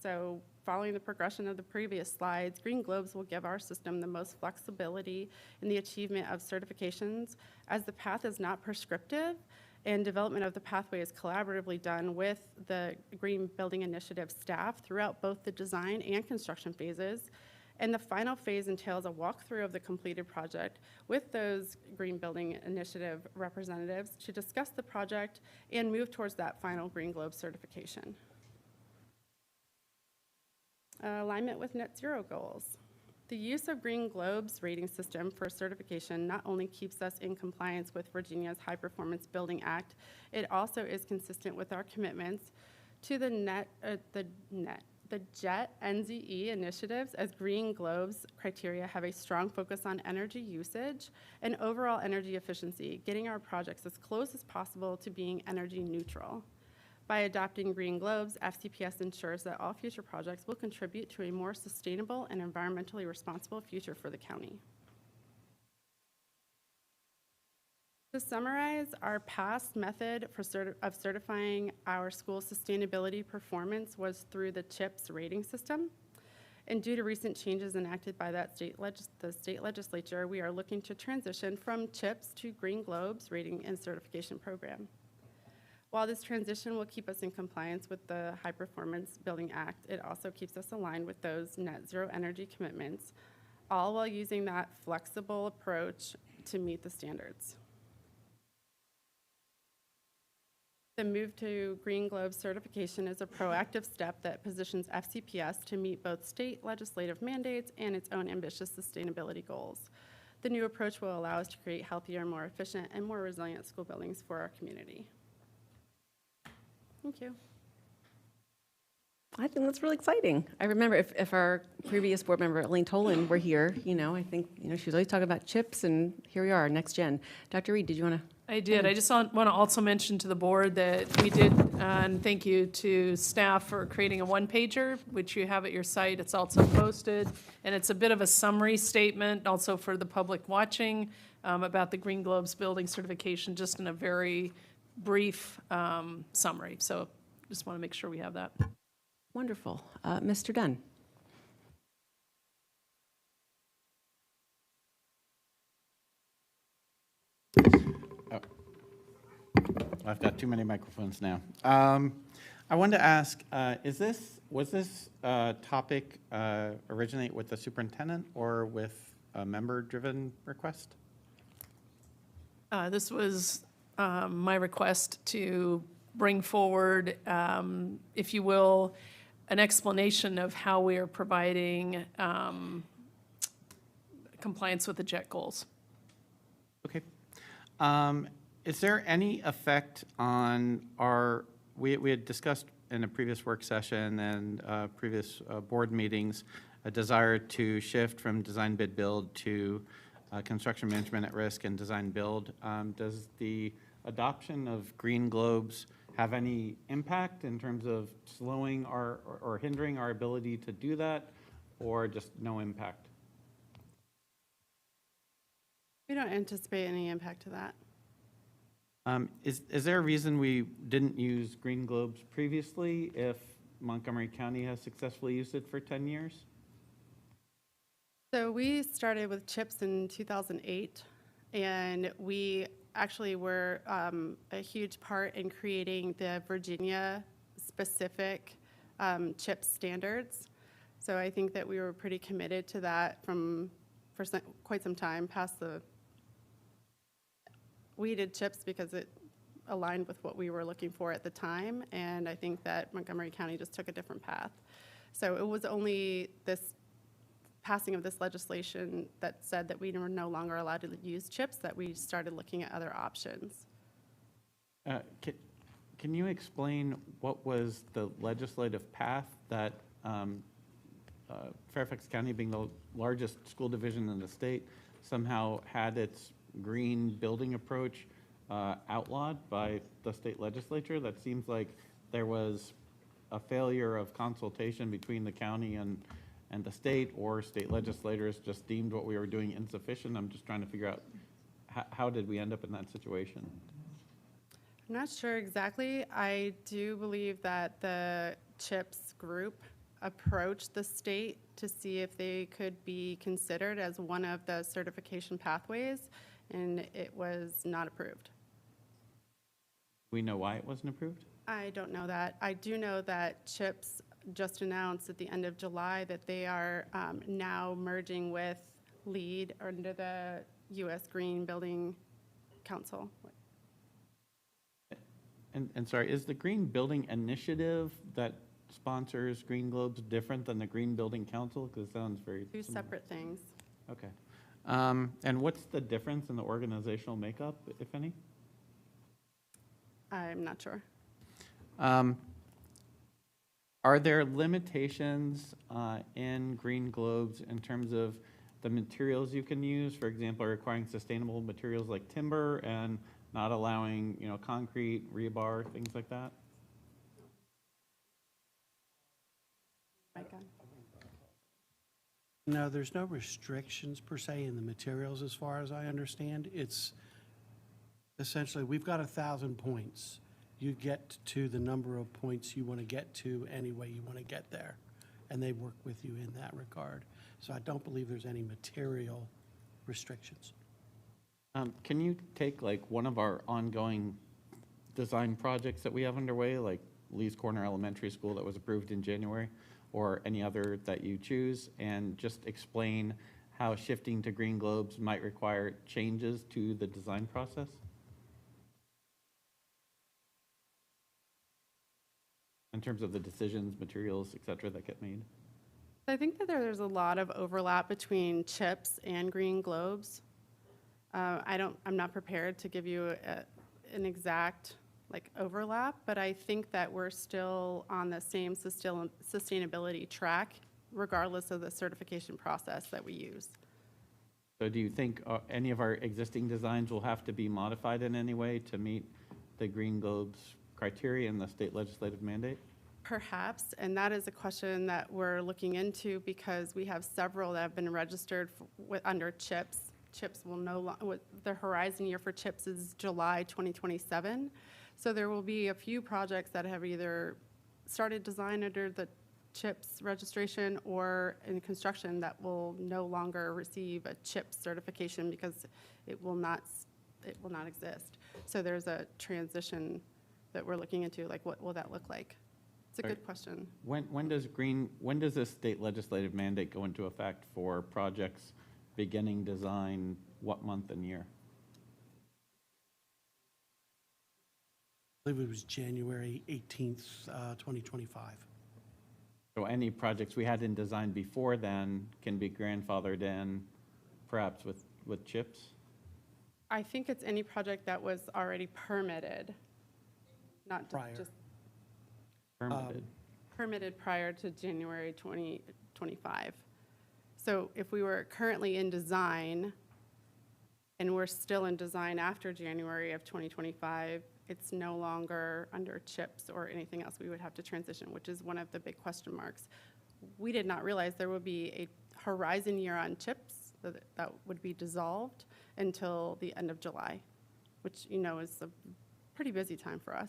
[SPEAKER 12] So following the progression of the previous slides, Green Globes will give our system the most flexibility in the achievement of certifications, as the path is not prescriptive and development of the pathway is collaboratively done with the Green Building Initiative staff throughout both the design and construction phases. And the final phase entails a walkthrough of the completed project with those Green Building Initiative representatives to discuss the project and move towards that final Green Globe certification. Alignment with net zero goals. The use of Green Globe's rating system for certification not only keeps us in compliance with Virginia's High Performance Building Act, it also is consistent with our commitments to the JET NZE initiatives, as Green Globe's criteria have a strong focus on energy usage and overall energy efficiency, getting our projects as close as possible to being energy neutral. By adopting Green Globes, FCPS ensures that all future projects will contribute to a more sustainable and environmentally responsible future for the county. To summarize, our past method of certifying our school sustainability performance was through the CHIPS rating system. And due to recent changes enacted by the state legislature, we are looking to transition from CHIPS to Green Globes rating and certification program. While this transition will keep us in compliance with the High Performance Building Act, it also keeps us aligned with those net zero energy commitments, all while using that flexible approach to meet the standards. The move to Green Globe certification is a proactive step that positions FCPS to meet both state legislative mandates and its own ambitious sustainability goals. The new approach will allow us to create healthier, more efficient, and more resilient school buildings for our community. Thank you.
[SPEAKER 1] I think that's really exciting. I remember if our previous board member, Elaine Tolan, were here, I think, she was always talking about chips, and here we are, next gen. Dr. Reed, did you want to?
[SPEAKER 11] I did. I just want to also mention to the board that we did, and thank you to staff for creating a one-pager, which you have at your site. It's also posted, and it's a bit of a summary statement also for the public watching about the Green Globes building certification, just in a very brief summary. So just want to make sure we have that.
[SPEAKER 1] Wonderful. Mr. Dunn.
[SPEAKER 13] I've got too many microphones now. I wanted to ask, was this topic originate with the superintendent or with a member-driven request?
[SPEAKER 11] This was my request to bring forward, if you will, an explanation of how we are providing compliance with the JET goals.
[SPEAKER 13] Okay. Is there any effect on we had discussed in a previous work session and previous board meetings a desire to shift from design bid build to construction management at risk and design build. Does the adoption of Green Globes have any impact in terms of slowing or hindering our ability to do that, or just no impact?
[SPEAKER 12] We don't anticipate any impact to that.
[SPEAKER 13] Is there a reason we didn't use Green Globes previously if Montgomery County has successfully used it for 10 years?
[SPEAKER 12] So we started with CHIPS in 2008, and we actually were a huge part in creating the Virginia-specific CHIPS standards. So I think that we were pretty committed to that for quite some time we did CHIPS because it aligned with what we were looking for at the time, and I think that Montgomery County just took a different path. So it was only this passing of this legislation that said that we were no longer allowed to use CHIPS that we started looking at other options.
[SPEAKER 13] Can you explain what was the legislative path that Fairfax County, being the largest school division in the state, somehow had its green building approach outlawed by the state legislature? That seems like there was a failure of consultation between the county and the state, or state legislators just deemed what we were doing insufficient. I'm just trying to figure out how did we end up in that situation?
[SPEAKER 12] I'm not sure exactly. I do believe that the CHIPS group approached the state to see if they could be considered as one of the certification pathways, and it was not approved.
[SPEAKER 13] We know why it wasn't approved?
[SPEAKER 12] I don't know that. I do know that CHIPS just announced at the end of July that they are now merging with LEED under the U.S. Green Building Council.
[SPEAKER 13] And sorry, is the Green Building Initiative that sponsors Green Globes different than the Green Building Council? Because it sounds very
[SPEAKER 12] Two
[SPEAKER 13] similar.
[SPEAKER 12] separate things.
[SPEAKER 13] Okay. And what's the difference in the organizational makeup, if any?
[SPEAKER 12] I'm not sure.
[SPEAKER 13] Are there limitations in Green Globes in terms of the materials you can use? For example, requiring sustainable materials like timber and not allowing, concrete, rebar, things like that?
[SPEAKER 12] Micah?
[SPEAKER 14] No, there's no restrictions per se in the materials as far as I understand. It's essentially, we've got 1,000 points. You get to the number of points you want to get to any way you want to get there. And they work with you in that regard. So I don't believe there's any material restrictions.
[SPEAKER 13] Can you take like one of our ongoing design projects that we have underway, like Lee's Corner Elementary School that was approved in January, or any other that you choose, and just explain how shifting to Green Globes might require changes to the design process? In terms of the decisions, materials, et cetera, that get made?
[SPEAKER 12] I think that there's a lot of overlap between CHIPS and Green Globes. I'm not prepared to give you an exact overlap, but I think that we're still on the same sustainability track, regardless of the certification process that we use.
[SPEAKER 13] So do you think any of our existing designs will have to be modified in any way to meet the Green Globes criteria and the state legislative mandate?
[SPEAKER 12] Perhaps, and that is a question that we're looking into because we have several that have been registered under CHIPS. CHIPS will no longer, the horizon year for CHIPS is July 2027. So there will be a few projects that have either started design under the CHIPS registration or in construction that will no longer receive a CHIPS certification because it will not exist. So there's a transition that we're looking into, what will that look like? It's a good question.
[SPEAKER 13] When does this state legislative mandate go into effect for projects beginning design, what month and year?
[SPEAKER 14] I believe it was January 18th, 2025.
[SPEAKER 13] So any projects we had in design before then can be grandfathered in, perhaps with CHIPS?
[SPEAKER 12] I think it's any project that was already permitted, not
[SPEAKER 14] Prior.
[SPEAKER 12] just
[SPEAKER 13] Permitted.
[SPEAKER 12] permitted prior to January 2025. So if we were currently in design and we're still in design after January of 2025, it's no longer under CHIPS or anything else. We would have to transition, which is one of the big question marks. We did not realize there would be a horizon year on CHIPS that would be dissolved until the end of July, which, is a pretty busy time for us.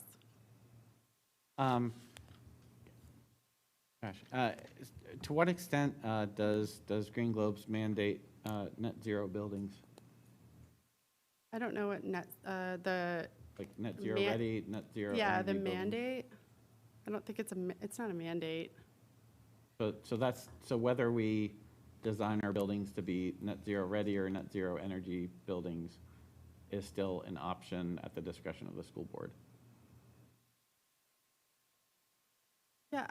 [SPEAKER 13] To what extent does Green Globes mandate net zero buildings?
[SPEAKER 12] I don't know what
[SPEAKER 13] Like net zero ready, net zero
[SPEAKER 12] yeah, the
[SPEAKER 13] energy buildings?
[SPEAKER 12] mandate. I don't think it's not a mandate.
[SPEAKER 13] So whether we design our buildings to be net zero ready or net zero energy buildings is still an option at the discretion of the school board.
[SPEAKER 12] Yeah,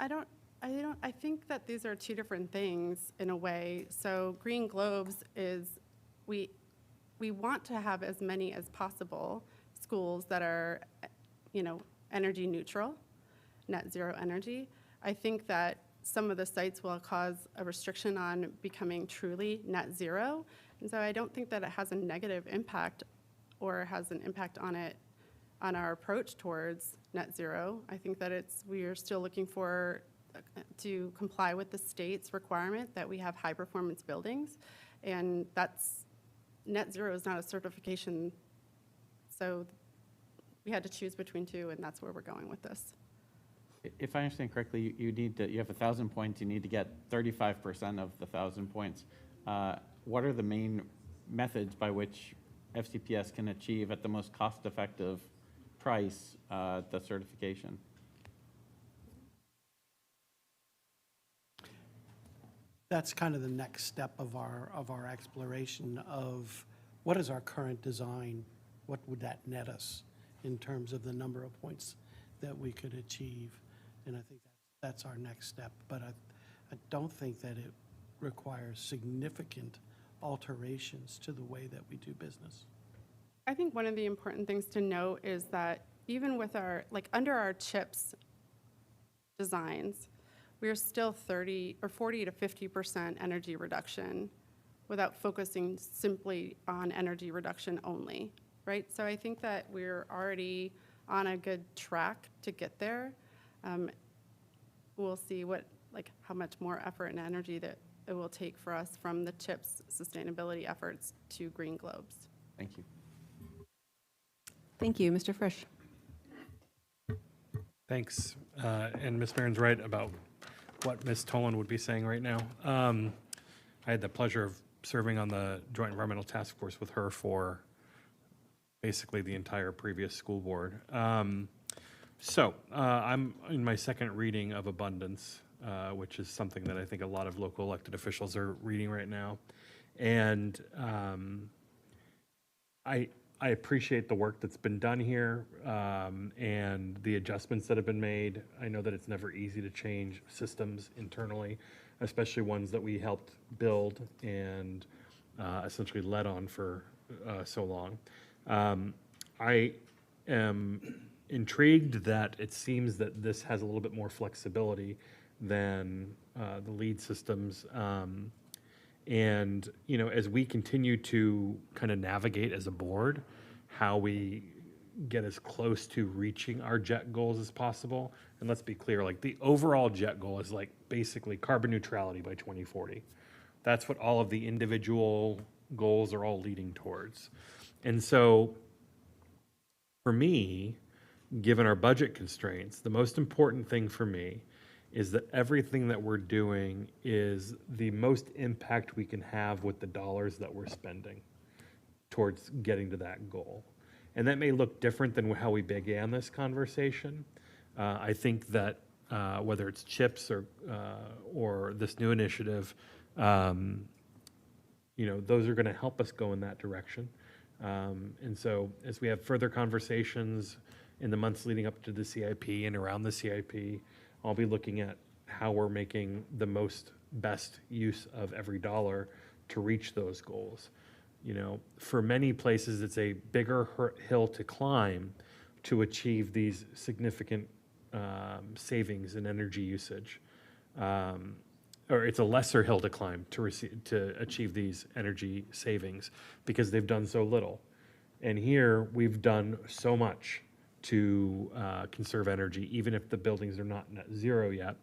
[SPEAKER 12] I think that these are two different things in a way. So Green Globes is, we want to have as many as possible schools that are, energy neutral, net zero energy. I think that some of the sites will cause a restriction on becoming truly net zero. And so I don't think that it has a negative impact or has an impact on our approach towards net zero. I think that we are still looking to comply with the state's requirement that we have high performance buildings. And net zero is not a certification. So we had to choose between two, and that's where we're going with this.
[SPEAKER 13] If I understand correctly, you have 1,000 points, you need to get 35% of the 1,000 points. What are the main methods by which FCPS can achieve at the most cost-effective price the certification?
[SPEAKER 14] That's kind of the next step of our exploration of what is our current design, what would that net us in terms of the number of points that we could achieve. And I think that's our next step. But I don't think that it requires significant alterations to the way that we do business.
[SPEAKER 12] I think one of the important things to note is that even with our, like under our CHIPS designs, we are still 40 to 50% energy reduction without focusing simply on energy reduction only, right? So I think that we're already on a good track to get there. We'll see how much more effort and energy that it will take for us from the CHIPS sustainability efforts to Green Globes.
[SPEAKER 13] Thank you.
[SPEAKER 1] Thank you. Mr. Frisch.
[SPEAKER 5] Thanks. And Ms. Maron's right about what Ms. Tolan would be saying right now. I had the pleasure of serving on the Joint Environmental Task Force with her for basically the entire previous school board. So I'm in my second reading of abundance, which is something that I think a lot of local elected officials are reading right now. And I appreciate the work that's been done here and the adjustments that have been made. I know that it's never easy to change systems internally, especially ones that we helped build and essentially led on for so long. I am intrigued that it seems that this has a little bit more flexibility than the lead systems. And, you know, as we continue to kind of navigate as a board, how we get as close to reaching our JET goals as possible. And let's be clear, like the overall JET goal is like basically carbon neutrality by 2040. That's what all of the individual goals are all leading towards. And so for me, given our budget constraints, the most important thing for me is that everything that we're doing is the most impact we can have with the dollars that we're spending towards getting to that goal. And that may look different than how we began this conversation. I think that whether it's CHIPS or this new initiative, you know, those are going to help us go in that direction. And so as we have further conversations in the months leading up to the CIP and around the CIP, I'll be looking at how we're making the best use of every dollar to reach those goals. You know, for many places, it's a bigger hill to climb to achieve these significant savings in energy usage. Or it's a lesser hill to climb to achieve these energy savings because they've done so little. And here, we've done so much to conserve energy, even if the buildings are not net zero yet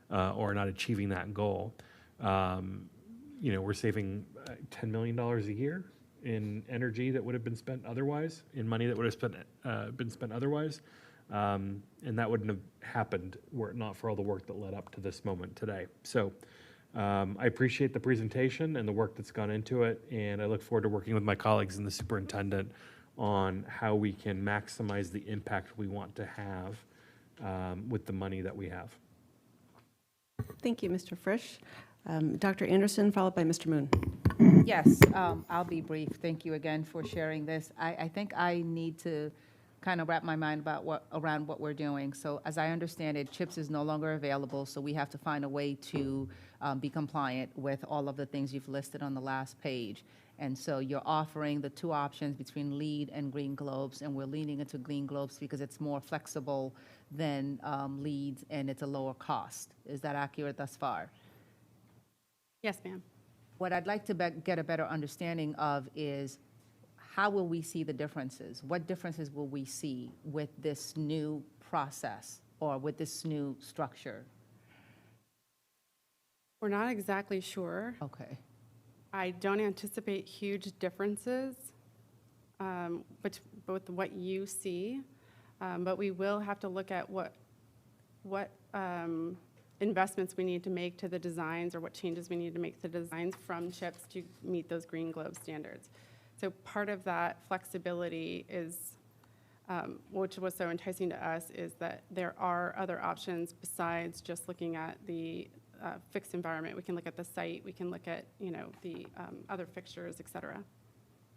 [SPEAKER 5] or not achieving that goal. You know, we're saving $10 million a year in energy that would have been spent otherwise, in money that would have been spent otherwise. And that wouldn't have happened were it not for all the work that led up to this moment today. So I appreciate the presentation and the work that's gone into it, and I look forward to working with my colleagues and the superintendent on how we can maximize the impact we want to have with the money that we have.
[SPEAKER 1] Thank you, Mr. Frisch. Dr. Anderson, followed by Mr. Moon.
[SPEAKER 4] Yes, I'll be brief. Thank you again for sharing this. I think I need to kind of wrap my mind around what we're doing. So as I understand it, CHIPS is no longer available, so we have to find a way to be compliant with all of the things you've listed on the last page. And so you're offering the two options between LEED and Green Globes, and we're leaning into Green Globes because it's more flexible than LEEDs and it's a lower cost. Is that accurate thus far?
[SPEAKER 12] Yes, ma'am.
[SPEAKER 4] What I'd like to get a better understanding of is how will we see the differences? What differences will we see with this new process or with this new structure?
[SPEAKER 12] We're not exactly sure.
[SPEAKER 4] Okay.
[SPEAKER 12] I don't anticipate huge differences but with what you see, but we will have to look at what investments we need to make to the designs or what changes we need to make to the designs from CHIPS to meet those Green Globe standards. So part of that flexibility is, which was so enticing to us, is that there are other options besides just looking at the fixed environment. We can look at the site, we can look at, you know, the other fixtures, et cetera.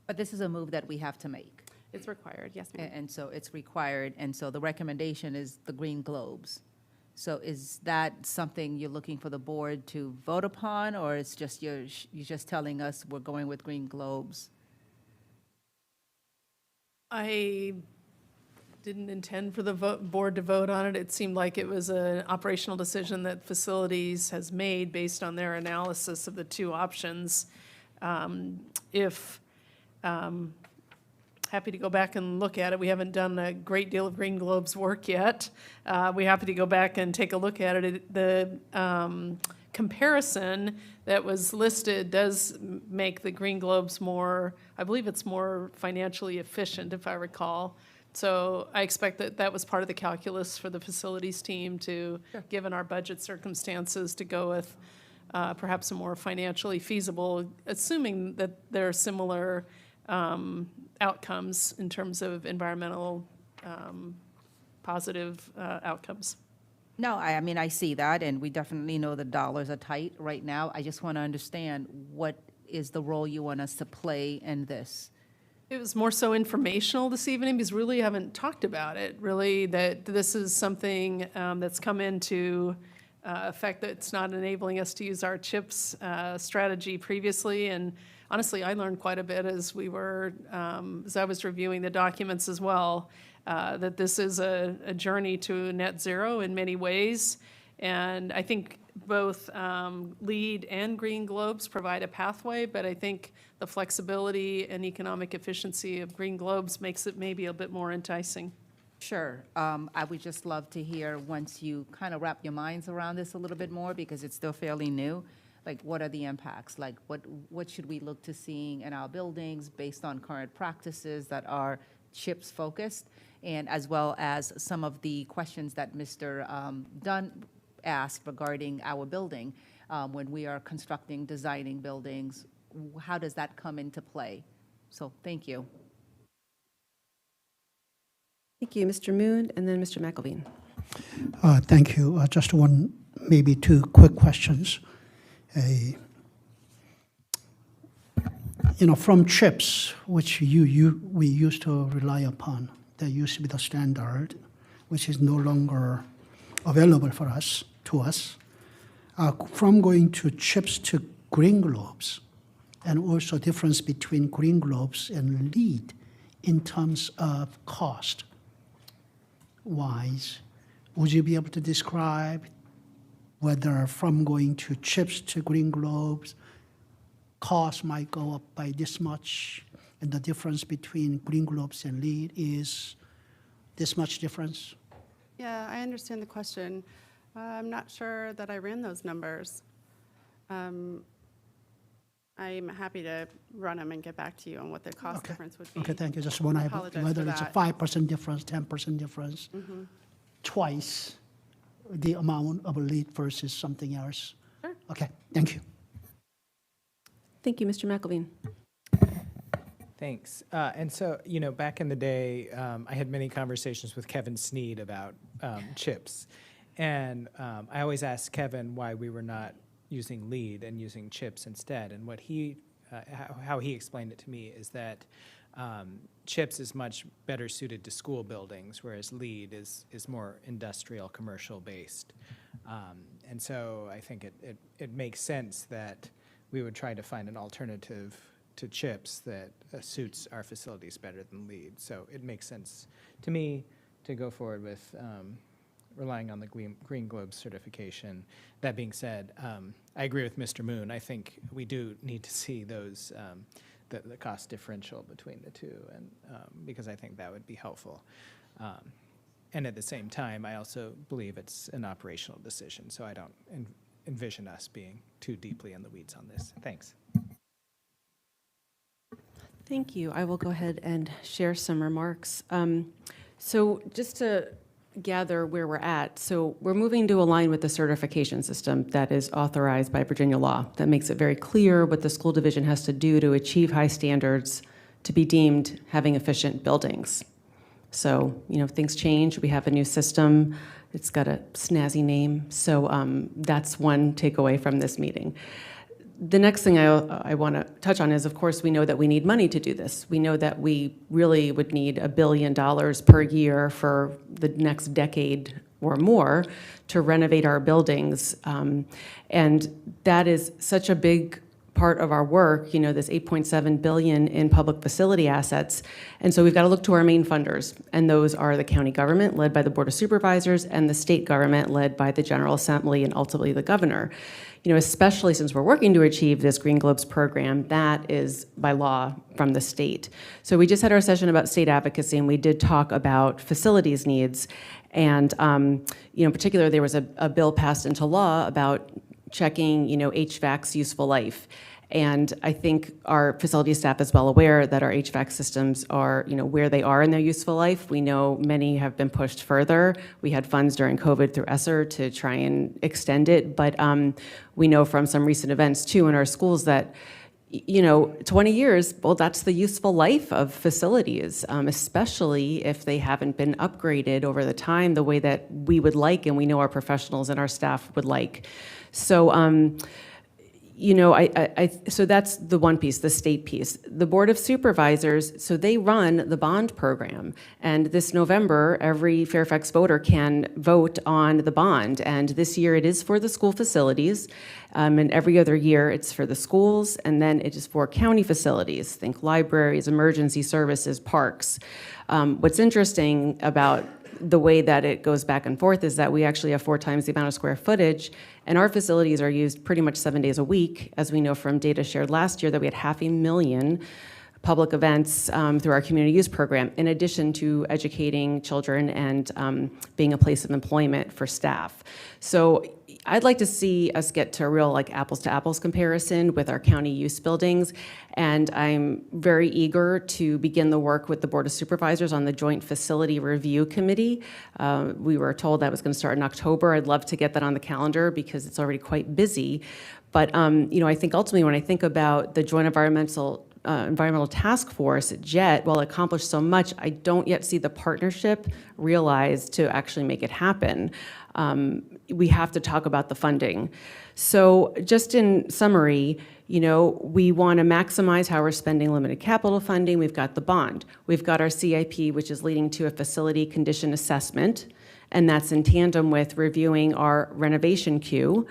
[SPEAKER 4] But this is a move that we have to make.
[SPEAKER 12] It's required, yes, ma'am.
[SPEAKER 4] And so it's required, and so the recommendation is the Green Globes. So is that something you're looking for the board to vote upon, or it's just you're just telling us we're going with green globes?
[SPEAKER 11] I didn't intend for the board to vote on it. It seemed like it was an operational decision that facilities has made based on their analysis of the two options. Happy to go back and look at it. We haven't done a great deal of Green Globes work yet. We're happy to go back and take a look at it. The comparison that was listed does make the Green Globes more, I believe it's more financially efficient, if I recall. So I expect that that was part of the calculus for the facilities team to, given our budget circumstances, to go with perhaps a more financially feasible, assuming that there are similar outcomes in terms of environmental positive outcomes.
[SPEAKER 4] No, I mean, I see that, and we definitely know the dollars are tight right now. I just want to understand what is the role you want us to play in this?
[SPEAKER 11] It was more so informational this evening because really haven't talked about it, really, that this is something that's come into effect that's not enabling us to use our CHIPS strategy previously. And honestly, I learned quite a bit as I was reviewing the documents as well, that this is a journey to net zero in many ways. And I think both LEED and Green Globes provide a pathway, but I think the flexibility and economic efficiency of Green Globes makes it maybe a bit more enticing.
[SPEAKER 4] Sure. I would just love to hear, once you kind of wrap your minds around this a little bit more, because it's still fairly new, like what are the impacts? Like what should we look to seeing in our buildings based on current practices that are CHIPS focused, and as well as some of the questions that Mr. Dunn asked regarding our building. When we are constructing, designing buildings, how does that come into play? So thank you.
[SPEAKER 1] Thank you, Mr. Moon, and then Mr. McElveen.
[SPEAKER 10] Thank you. Just one, maybe two quick questions. From CHIPS, which we used to rely upon, that used to be the standard, which is no longer available for us, from going to CHIPS to Green Globes, and also difference between Green Globes and LEED in terms of cost wise, would you be able to describe whether from going to CHIPS to Green Globes, cost might go up by this much, and the difference between Green Globes and LEED is this much difference?
[SPEAKER 12] Yeah, I understand the question. I'm not sure that I ran those numbers. I'm happy to run them and get back to you on what the cost difference would be.
[SPEAKER 10] Okay, thank you. Just want to have whether it's a 5% difference, 10% difference, twice the amount of a LEED versus something else.
[SPEAKER 12] Sure.
[SPEAKER 10] Okay, thank you.
[SPEAKER 1] Thank you, Mr. McElveen.
[SPEAKER 3] Thanks. And so, back in the day, I had many conversations with Kevin Sneed about CHIPS. And I always asked Kevin why we were not using LEED and using CHIPS instead. And what how he explained it to me is that CHIPS is much better suited to school buildings, whereas LEED is more industrial, commercial based. And so I think it makes sense that we would try to find an alternative to CHIPS that suits our facilities better than LEED. So it makes sense to me to go forward with relying on the Green Globe certification. That being said, I agree with Mr. Moon. I think we do need to see those the cost differential between the two, and because I think that would be helpful. And at the same time, I also believe it's an operational decision, so I don't envision us being too deeply in the weeds on this. Thanks.
[SPEAKER 1] Thank you. I will go ahead and share some remarks. So just to gather where we're at, so we're moving to align with the certification system that is authorized by Virginia law. That makes it very clear what the school division has to do to achieve high standards to be deemed having efficient buildings. So, things change. We have a new system. It's got a snazzy name. So that's one takeaway from this meeting. The next thing I want to touch on is, of course, we know that we need money to do this. We know that we really would need $1 billion per year for the next decade or more to renovate our buildings. And that is such a big part of our work, this 8.7 billion in public facility assets. And so we've got to look to our main funders, and those are the county government led by the Board of Supervisors and the state government led by the General Assembly and ultimately the governor. Especially since we're working to achieve this Green Globes program, that is by law from the state. So we just had our session about state advocacy, and we did talk about facilities needs. And, in particular, there was a bill passed into law about checking, HVAC's useful life. And I think our facility staff is well aware that our HVAC systems are, where they are in their useful life. We know many have been pushed further. We had funds during COVID through ESSER to try and extend it. But we know from some recent events, too, in our schools that 20 years, well, that's the useful life of facilities, especially if they haven't been upgraded over the time the way that we would like and we know our professionals and our staff would like. So, so that's the one piece, the state piece. The Board of Supervisors, so they run the bond program. And this November, every Fairfax voter can vote on the bond. And this year it is for the school facilities. And every other year it's for the schools. And then it is for county facilities. Think libraries, emergency services, parks. What's interesting about the way that it goes back and forth is that we actually have 4 times the amount of square footage, and our facilities are used pretty much 7 days a week, as we know from data shared last year that we had 500,000 public events through our community use program, in addition to educating children and being a place of employment for staff. So I'd like to see us get to a real apples to apples comparison with our county use buildings. And I'm very eager to begin the work with the Board of Supervisors on the Joint Facility Review Committee. We were told that was going to start in October. I'd love to get that on the calendar because it's already quite busy. But I think ultimately when I think about the Joint Environmental Task Force, JET, while it accomplished so much, I don't yet see the partnership realized to actually make it happen. We have to talk about the funding. So just in summary, we want to maximize how we're spending limited capital funding. We've got the bond. We've got our CIP, which is leading to a facility condition assessment, and that's in tandem with reviewing our renovation queue.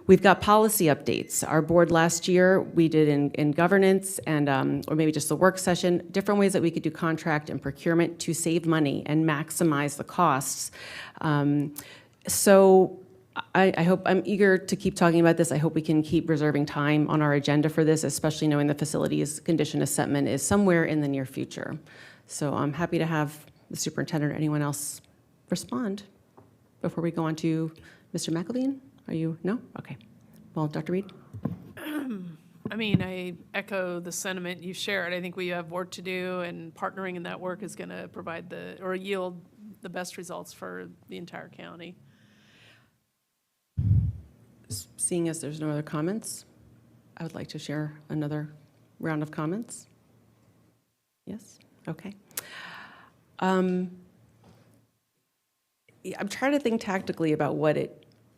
[SPEAKER 1] We've got policy updates. Our board last year, we did in governance and, or maybe just the work session, different ways that we could do contract and procurement to save money and maximize the costs. So I hope, I'm eager to keep talking about this. I hope we can keep reserving time on our agenda for this, especially knowing the facilities condition assessment is somewhere in the near future. So I'm happy to have the superintendent or anyone else respond before we go on to Mr. McElveen. Are you, no? Okay. Well, Dr. Reed?
[SPEAKER 11] I echo the sentiment you shared. I think we have work to do, and partnering in that work is going to provide yield the best results for the entire county.
[SPEAKER 1] Seeing as there's no other comments, I would like to share another round of comments. Yes? Okay. I'm trying to think tactically about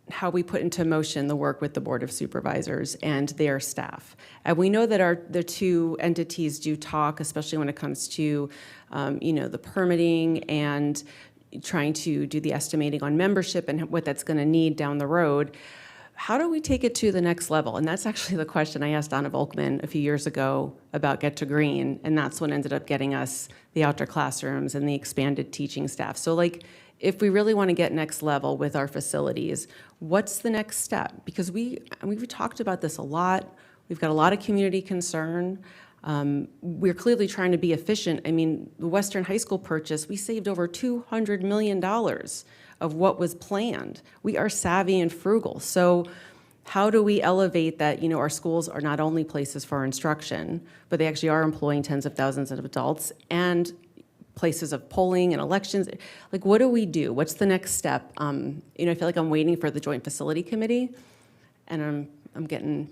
[SPEAKER 1] how we put into motion the work with the Board of Supervisors and their staff. And we know that the two entities do talk, especially when it comes to, the permitting and trying to do the estimating on membership and what that's going to need down the road. How do we take it to the next level? And that's actually the question I asked Donna Volkman a few years ago about Get to Green, and that's what ended up getting us the outdoor classrooms and the expanded teaching staff. So if we really want to get next level with our facilities, what's the next step? Because we've talked about this a lot. We've got a lot of community concern. We're clearly trying to be efficient. The Western High School purchase, we saved over $200 million of what was planned. We are savvy and frugal. So how do we elevate that, our schools are not only places for instruction, but they actually are employing tens of thousands of adults and places of polling and elections. What do we do? What's the next step? I feel like I'm waiting for the Joint Facility Committee, and I'm getting,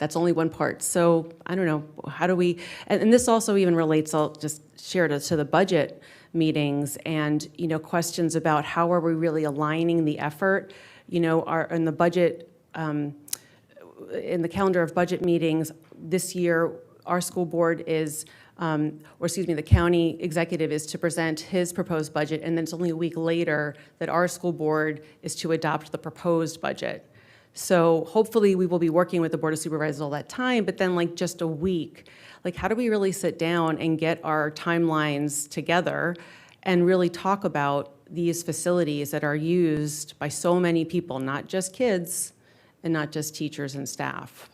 [SPEAKER 1] that's only one part. So I don't know, how do we, and this also even relates, I'll just share it to the budget meetings and, questions about how are we really aligning the effort, in the budget, in the calendar of budget meetings this year, our school board is, the county executive is to present his proposed budget, and then it's only a week later that our school board is to adopt the proposed budget. So hopefully we will be working with the Board of Supervisors all that time, but then like just a week, like how do we really sit down and get our timelines together and really talk about these facilities that are used by so many people, not just kids and not just teachers and staff?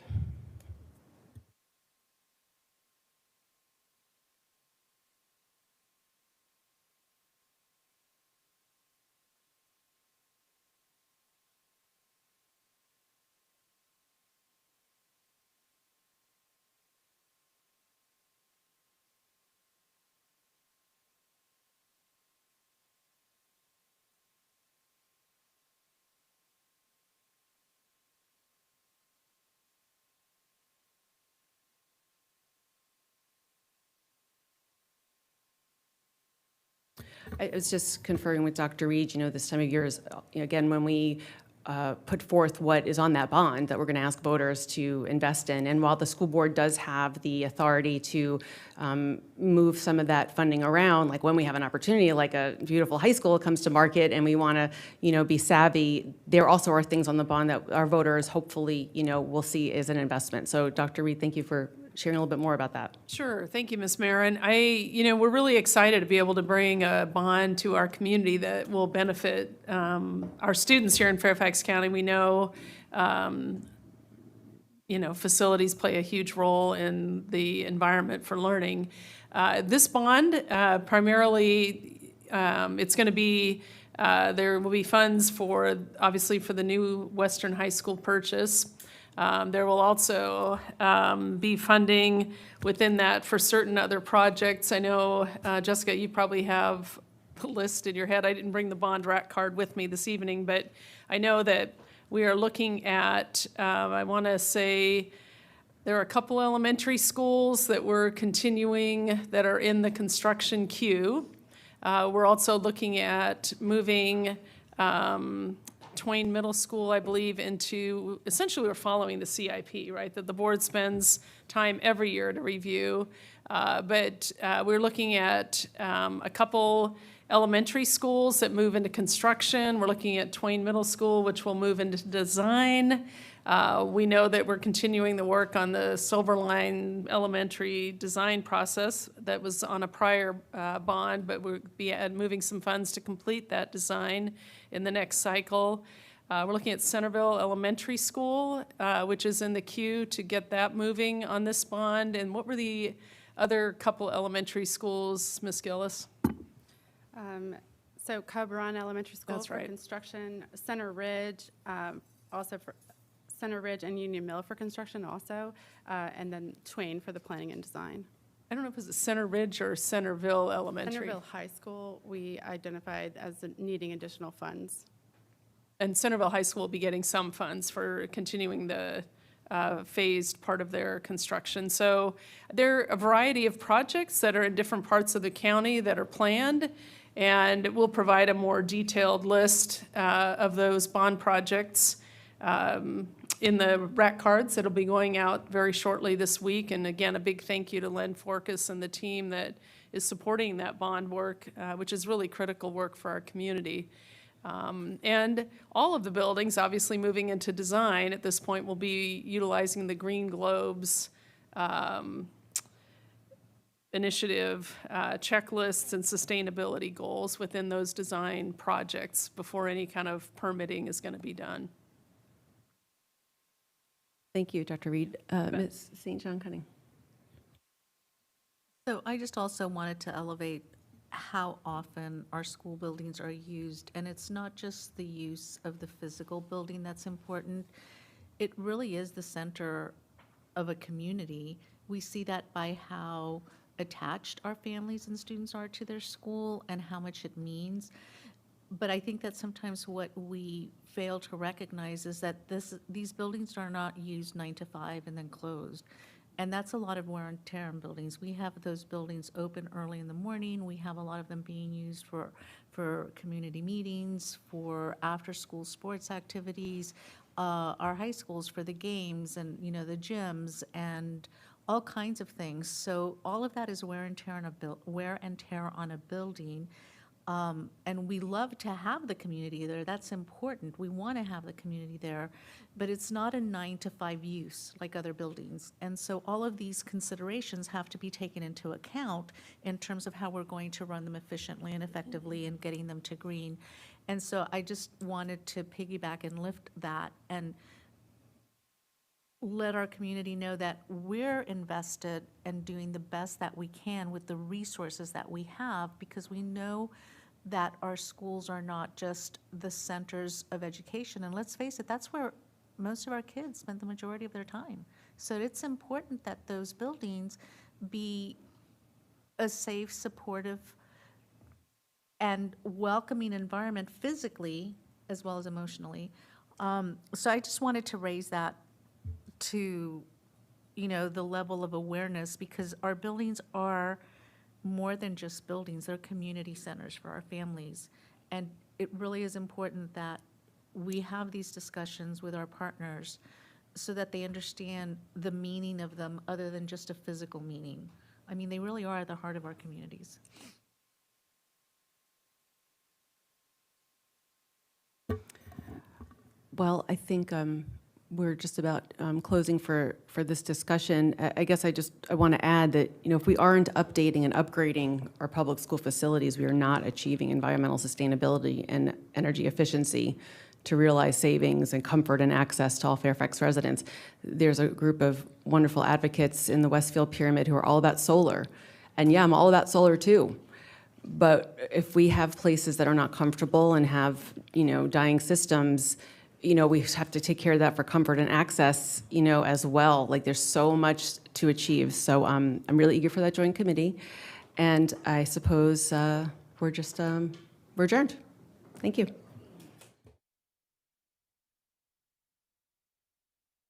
[SPEAKER 1] I was just conferring with Dr. Reed, this time of year is, again, when we put forth what is on that bond that we're going to ask voters to invest in. And while the school board does have the authority to move some of that funding around, like when we have an opportunity, like a beautiful high school comes to market and we want to, be savvy, there also are things on the bond that our voters hopefully, will see as an investment. So Dr. Reed, thank you for sharing a little bit more about that.
[SPEAKER 11] Sure. Thank you, Ms. Marin. We're really excited to be able to bring a bond to our community that will benefit our students here in Fairfax County. We know, facilities play a huge role in the environment for learning. This bond, primarily, it's going to be, there will be funds obviously for the new Western High School purchase. There will also be funding within that for certain other projects. I know, Jessica, you probably have the list in your head. I didn't bring the bond rack card with me this evening, but I know that we are looking at, I want to say, there are a couple elementary schools that we're continuing that are in the construction queue. We're also looking at moving Twain Middle School, I believe, into, essentially we're following the CIP, right? That the board spends time every year to review. But we're looking at a couple elementary schools that move into construction. We're looking at Twain Middle School, which will move into design. We know that we're continuing the work on the Silverline Elementary design process that was on a prior bond, but we'll be moving some funds to complete that design in the next cycle. We're looking at Centerville Elementary School, which is in the queue to get that moving on this bond. And what were the other couple elementary schools, Ms. Gillis?
[SPEAKER 12] So Cub Run Elementary School
[SPEAKER 11] That's
[SPEAKER 12] for
[SPEAKER 11] right.
[SPEAKER 12] construction, Center Ridge, also for Center Ridge and Union Mill for construction also, and then Twain for the planning and design.
[SPEAKER 11] I don't know if it was Center Ridge or Centerville Elementary.
[SPEAKER 12] Centerville High School, we identified as needing additional funds.
[SPEAKER 11] And Centerville High School will be getting some funds for continuing the phased part of their construction. So there are a variety of projects that are in different parts of the county that are planned, and we'll provide a more detailed list of those bond projects in the rack cards that'll be going out very shortly this week. And again, a big thank you to Len Forkas and the team that is supporting that bond work, which is really critical work for our community. And all of the buildings, obviously moving into design at this point, will be utilizing the Green Globes initiative checklists and sustainability goals within those design projects before any kind of permitting is going to be done.
[SPEAKER 1] Thank you, Dr. Reed. Ms. St. John Cunning.
[SPEAKER 6] So I just also wanted to elevate how often our school buildings are used. And it's not just the use of the physical building that's important. It really is the center of a community. We see that by how attached our families and students are to their school and how much it means. But I think that sometimes what we fail to recognize is that these buildings are not used 9 to 5 and then closed. And that's a lot of wear and tear in buildings. We have those buildings open early in the morning. We have a lot of them being used for community meetings, for after-school sports activities, our high schools for the games and, the gyms and all kinds of things. So all of that is wear and tear on a building. And we love to have the community there. That's important. We want to have the community there, but it's not a 9 to 5 use like other buildings. And so all of these considerations have to be taken into account in terms of how we're going to run them efficiently and effectively and getting them to green. And so I just wanted to piggyback and lift that and let our community know that we're invested in doing the best that we can with the resources that we have, because we know that our schools are not just the centers of education. And let's face it, that's where most of our kids spend the majority of their time. So it's important that those buildings be a safe, supportive, and welcoming environment physically as well as emotionally. So I just wanted to raise that to, the level of awareness, because our buildings are more than just buildings. They're community centers for our families. And it really is important that we have these discussions with our partners so that they understand the meaning of them other than just a physical meaning. I mean, they really are at the heart of our communities.
[SPEAKER 1] Well, I think we're just about closing for this discussion. I guess I want to add that, if we aren't updating and upgrading our public school facilities, we are not achieving environmental sustainability and energy efficiency to realize savings and comfort and access to all Fairfax residents. There's a group of wonderful advocates in the Westfield Pyramid who are all about solar. And yeah, I'm all about solar too. But if we have places that are not comfortable and have, dying systems, we have to take care of that for comfort and access, as well. Like, there's so much to achieve. So I'm really eager for that joint committee. And I suppose we're adjourned. Thank you.